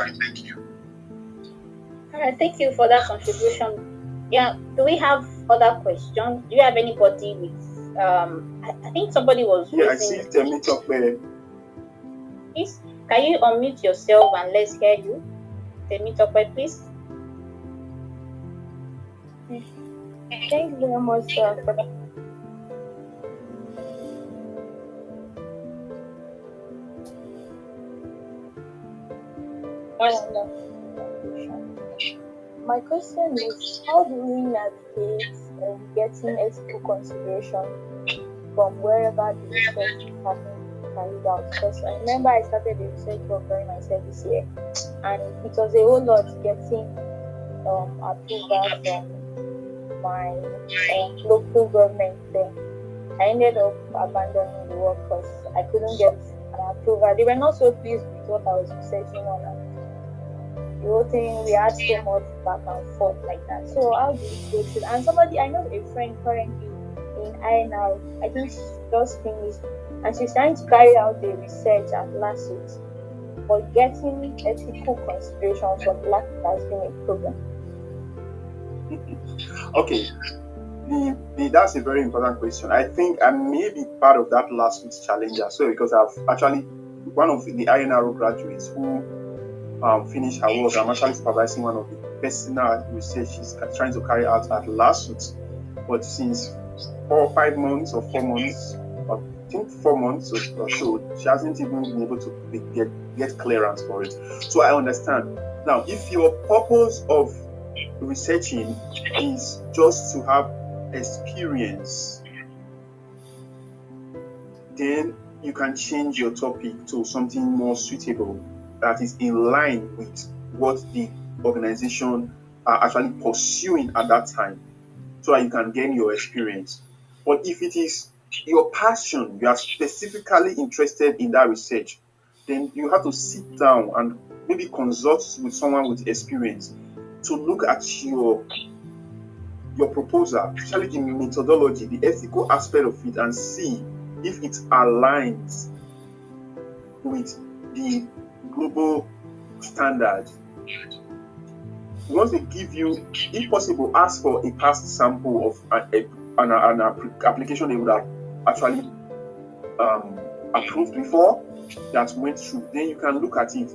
right, thank you for that contribution. Yeah, do we have other questions? Do you have anybody with I think somebody was I see Temi Tokwe. Please, can you unmute yourself and let's hear you? Temi Tokwe, please. Thank you very much, sir. My question is, how do we navigate getting ethical consideration from wherever the research is carried out? Because I remember I started the research work during my service year, and it was a whole lot getting approval from my local government then. I ended up abandoning the work because I couldn't get an approval. They were not so pleased with what I was researching on. The whole thing, we had so much back and forth like that. So how do you go through? And somebody, I know a friend currently in INR, I think she just finished, and she's trying to carry out the research at LASUT, but getting ethical consideration from LASUT has been a problem. Okay, that's a very important question. I think I may be part of that last week's challenge as well, because I've actually one of the INRO graduates who finished her work. I'm actually supervising one of the personal research she's trying to carry out at LASUT, but since 4 or 5 months or 4 months, I think 4 months or so, she hasn't even been able to get clearance for it. So I understand. Now, if your purpose of researching is just to have experience, then you can change your topic to something more suitable that is in line with what the organization are actually pursuing at that time, so that you can gain your experience. But if it is your passion, you are specifically interested in that research, then you have to sit down and maybe consult with someone with experience to look at your proposal, especially the methodology, the ethical aspect of it, and see if it aligns with the global standard. Once they give you, if possible, ask for a past sample of an application they would have actually approved before that went through. Then you can look at it.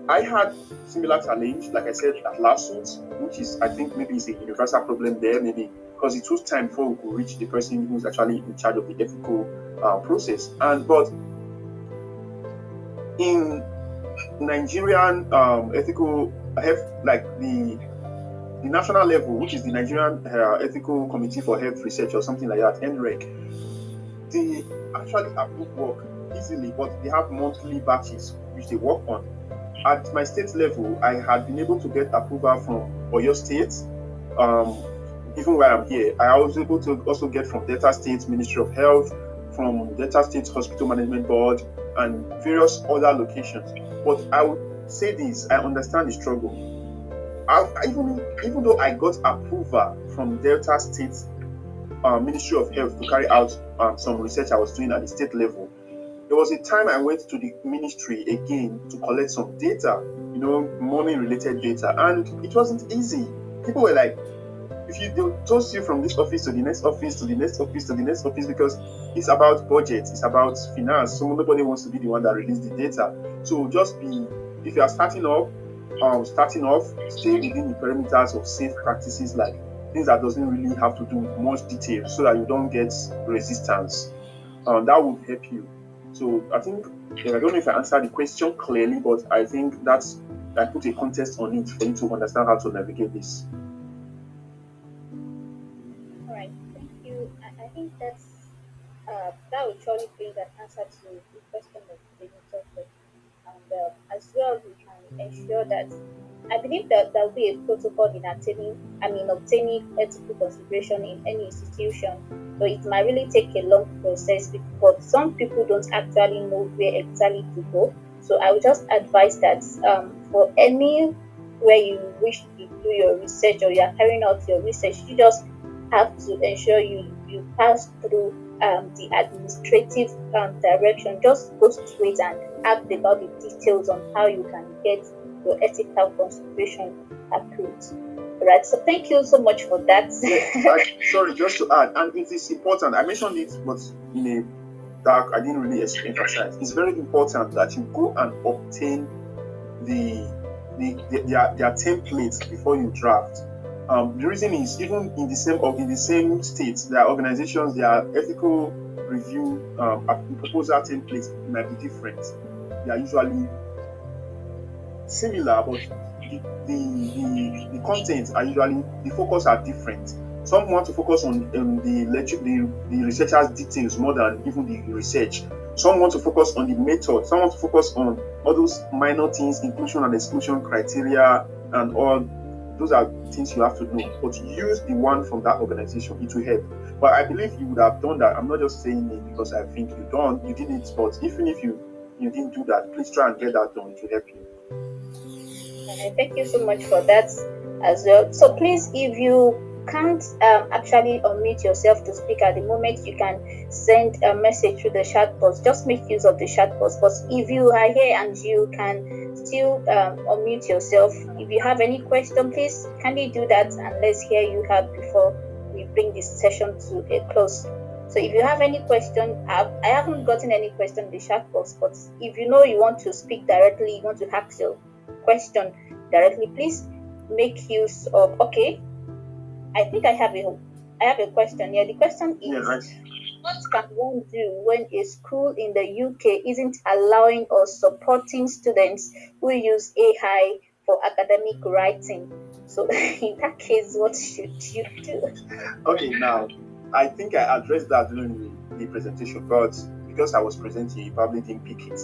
I had similar challenge, like I said, at lawsuits, which is, I think, maybe it's a universal problem there, maybe because it took time before we could reach the person who's actually in charge of the ethical process. But in Nigerian ethical health, like the national level, which is the Nigerian Ethical Committee for Health Research or something like that, NREC, they actually approve work easily, but they have monthly batches which they work on. At my state level, I had been able to get approval from Oyo State. Even while I'm here, I was able to also get from Delta State Ministry of Health, from Delta State Hospital Management Board, and various other locations. But I would say this, I understand the struggle. Even though I got approval from Delta State Ministry of Health to carry out some research I was doing at the state level, there was a time I went to the ministry again to collect some data, money-related data, and it wasn't easy. People were like, they toss you from this office to the next office to the next office to the next office, because it's about budget, it's about finance, so nobody wants to be the one that releases the data. So if you are starting off, stay within the perimeters of safe practices, like things that doesn't really have to do with much detail, so that you don't get resistance. That would help you. So I think, I don't know if I answered the question clearly, but I think I put a context on it for you to understand how to navigate this. All right, thank you. I think that will surely bring an answer to the question of the topic. And as well, we can ensure that I believe that there will be a protocol in obtaining ethical consideration in any institution. So it might really take a long process, but some people don't actually know where exactly to go. So I would just advise that for any where you wish to do your research or you are carrying out your research, you just have to ensure you pass through the administrative direction. Just go straight and ask about the details on how you can get your ethical consideration approved. Right. So thank you so much for that. Sorry, just to add, and it is important. I mentioned it, but in a dark, I didn't really emphasize. It's very important that you go and obtain their templates before you draft. The reason is, even in the same states, there are organizations, there are ethical review proposal templates might be different. They are usually similar, but the contents are usually, the focus are different. Some want to focus on the researcher's details more than even the research. Some want to focus on the method. Some want to focus on all those minor things, inclusion and exclusion criteria, and all. Those are things you have to know. But use the one from that organization. It will help. But I believe you would have done that. I'm not just saying it because I think you did it. But even if you didn't do that, please try and get that done. It will help you. Thank you so much for that as well. So please, if you can't actually unmute yourself to speak at the moment, you can send a message through the chat box. Just make use of the chat box. But if you are here and you can still unmute yourself, if you have any question, please kindly do that, and let's hear you have before we bring this session to a close. So if you have any question, I haven't gotten any question in the chat box, but if you want to speak directly, you want to ask your question directly, please make use of. Okay, I think I have a question here. The question is, what can one do when a school in the UK isn't allowing or supporting students who use AI for academic writing? So in that case, what should you do? Okay, now I think I addressed that during the presentation, but because I was presenting, you probably didn't pick it.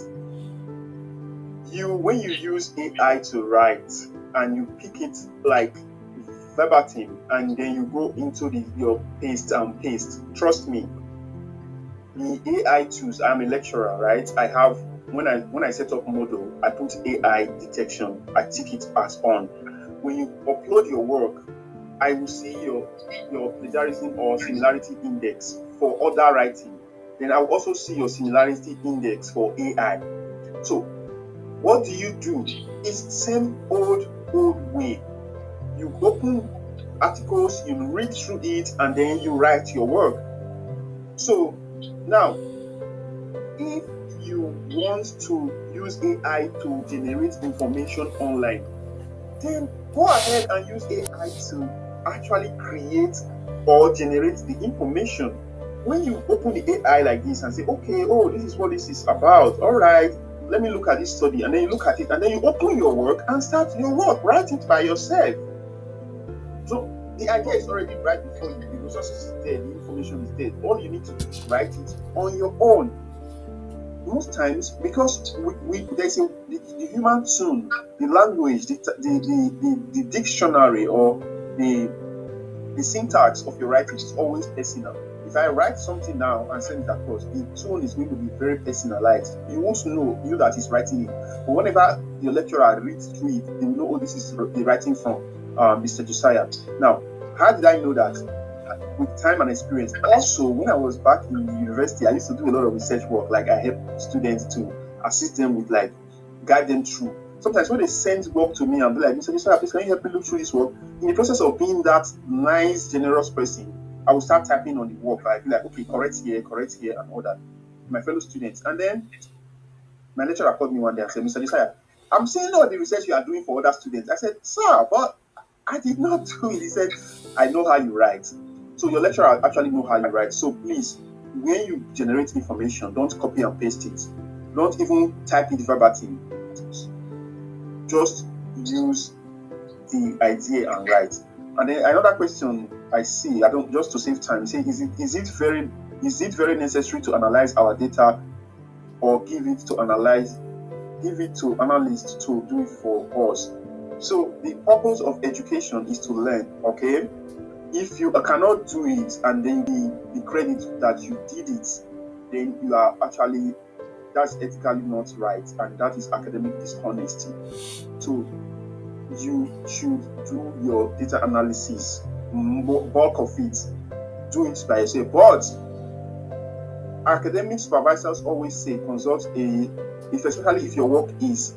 When you use AI to write and you pick it like verbatim, and then you go into your paste and paste, trust me, the AI tools, I'm a lecturer, right? I have when I set up model, I put AI detection. I tick it as on. When you upload your work, I will see your plagiarism or similarity index for other writing. Then I will also see your similarity index for AI. So what do? It's the same old way. You open articles, you read through it, and then you write your work. So now, if you want to use AI to generate information online, then go ahead and use AI to actually create or generate the information. When you open the AI like this and say, okay, oh, this is what this is about. All right, let me look at this study. And then you look at it, and then you open your work and start your work. Write it by yourself. So the idea is already right before you. The resources is there, the information is there. All you need to do is write it on your own. Most times, because there's the human tone, the language, the dictionary, or the syntax of your writing is always personal. If I write something now and send it across, the tone is going to be very personalized. You won't know you that is writing it. But whenever your lecturer reads through it, they will know, oh, this is the writing from Mr. Josiah. Now, how did I know that? With time and experience. Also, when I was back in the university, I used to do a lot of research work. Like, I help students to assist them with, like, guide them through. Sometimes when they send work to me and be like, Mr. Josiah, please, can you help me look through this work? In the process of being that nice, generous person, I will start typing on the work. I'll be like, okay, correct here, and all that. My fellow students. And then my lecturer called me one day and said, Mr. Josiah, I'm seeing all the research you are doing for other students. I said, sir, but I did not do it. He said, I know how you write. So your lecturer actually know how you write. So please, when you generate information, don't copy and paste it. Don't even type it verbatim. Just use the idea and write. And then another question I see, just to save time, say, is it very necessary to analyze our data, or give it to analysts to do it for us? So the purpose of education is to learn, okay? If you cannot do it and then the credit that you did it, then you are actually, that's ethically not right, and that is academic dishonesty. So you should do your data analysis, bulk of it, do it by yourself. But academic supervisors always say consult especially if your work is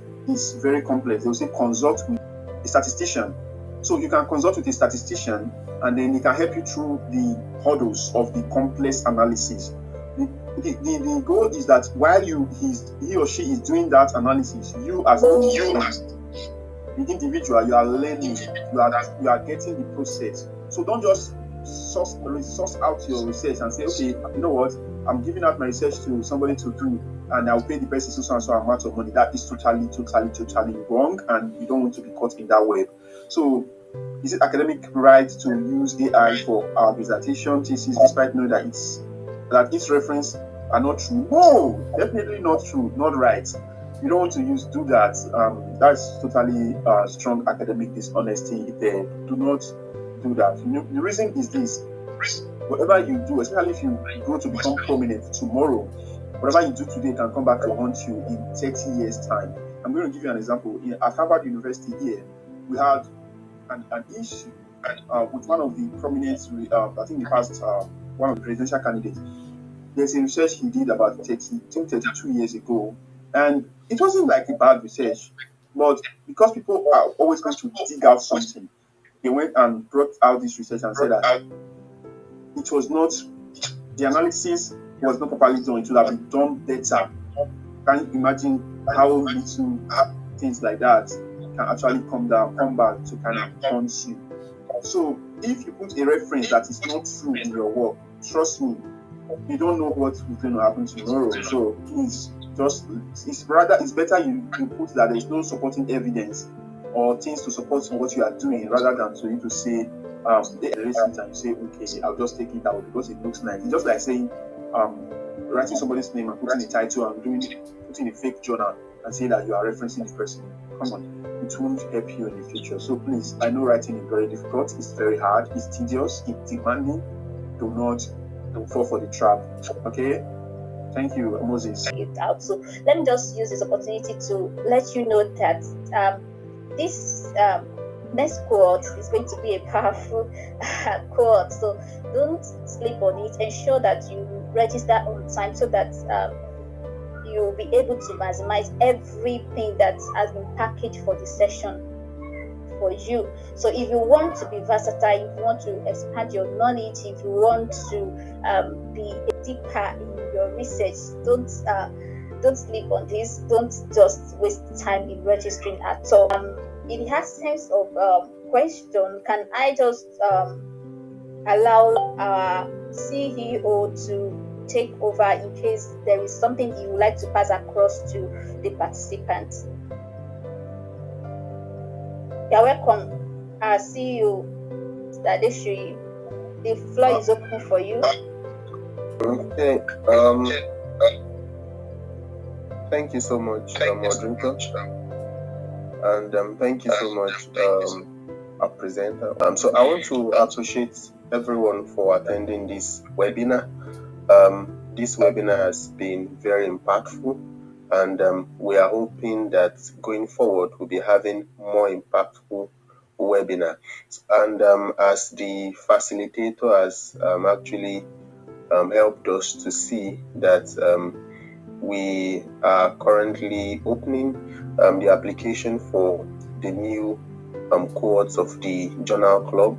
very complex, they'll say consult with a statistician. So you can consult with a statistician, and then he can help you through the hurdles of the complex analysis. The goal is that while he or she is doing that analysis, you as the individual, you are learning, you are getting the process. So don't just source out your research and say, okay, you know what, I'm giving out my research to somebody to do, and I'll pay the person so and so amount of money. That is totally wrong, and you don't want to be caught in that web. So is it academic right to use AI for our dissertation thesis, despite knowing that its reference are not true? No, definitely not true, not right. You don't want to do that. That's totally strong academic dishonesty there. Do not do that. The reason is this: whatever you do, especially if you grow to become prominent tomorrow, whatever you do today can come back to haunt you in 30 years' time. I'm going to give you an example. At Harvard University here, we had an issue with one of the prominent, I think the past one of the presidential candidates. There's a research he did about 32 years ago, and it wasn't like a bad research, but because people are always going to dig out something, they went and brought out this research and said that it was not, the analysis was not properly done. It should have been done better. Can you imagine how little things like that can actually come back to kind of haunt you? So if you put a reference that is not true in your work, trust me, you don't know what is going to happen tomorrow. So please, it's better you put that there's no supporting evidence or things to support what you are doing, rather than to you to say the receipt and say, okay, I'll just take it out because it looks nice. It's just like saying writing somebody's name and putting a title and putting a fake journal and saying that you are referencing the person. Come on, it won't help you in the future. So please, I know writing is very difficult, it's very hard, it's tedious, it's demanding. Don't fall for the trap, okay? Thank you, Moses. It out. So let me just use this opportunity to let you know that this next cohort is going to be a powerful cohort. So don't sleep on it. Ensure that you register on time so that you'll be able to maximize everything that has been packaged for the session for you. So if you want to be versatile, if you want to expand your knowledge, if you want to be deeper in your research, don't sleep on this. Don't just waste time in registering at all. In the absence of question, can I just allow our CEO to take over in case there is something you would like to pass across to the participants? You're welcome. Our CEO, Mr. Adeshoyi, the floor is open for you. Okay. Thank you so much, moderator, and thank you so much, our presenter. So I want to appreciate everyone for attending this webinar. This webinar has been very impactful, and we are hoping that going forward we'll be having more impactful webinar. And as the facilitator has actually helped us to see that we are currently opening the application for the new cohorts of the Journal Club,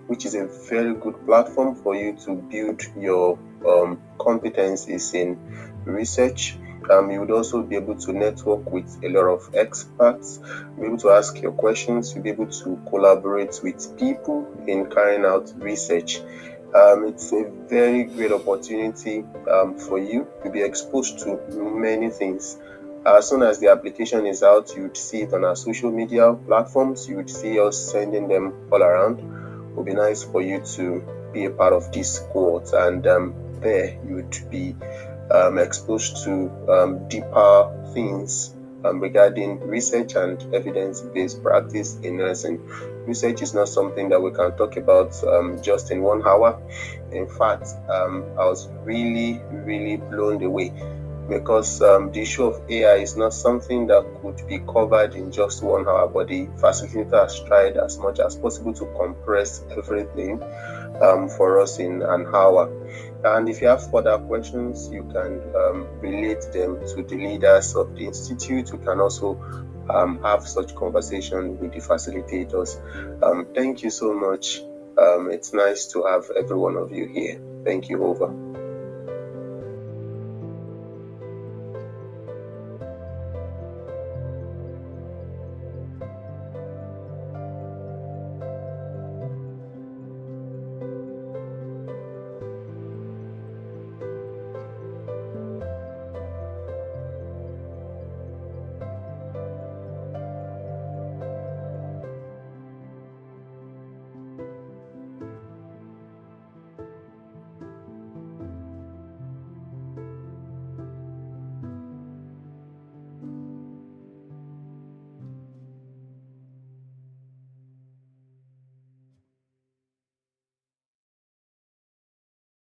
which is a very good platform for you to build your competencies in research. You would also be able to network with a lot of experts, be able to ask your questions, you'll be able to collaborate with people in carrying out research. It's a very great opportunity for you to be exposed to many things. As soon as the application is out, you would see it on our social media platforms. You would see us sending them all around. It would be nice for you to be a part of this cohort, and there you would be exposed to deeper things regarding research and evidence-based practice in nursing. Research is not something that we can talk about just in 1 hour. In fact, I was really blown away because the issue of AI is not something that could be covered in just 1 hour, but the facilitator has tried as much as possible to compress everything for us in an hour. And if you have further questions, you can relate them to the leaders of the institute. You can also have such conversation with the facilitators. Thank you so much. It's nice to have every one of you here. Thank you. Over.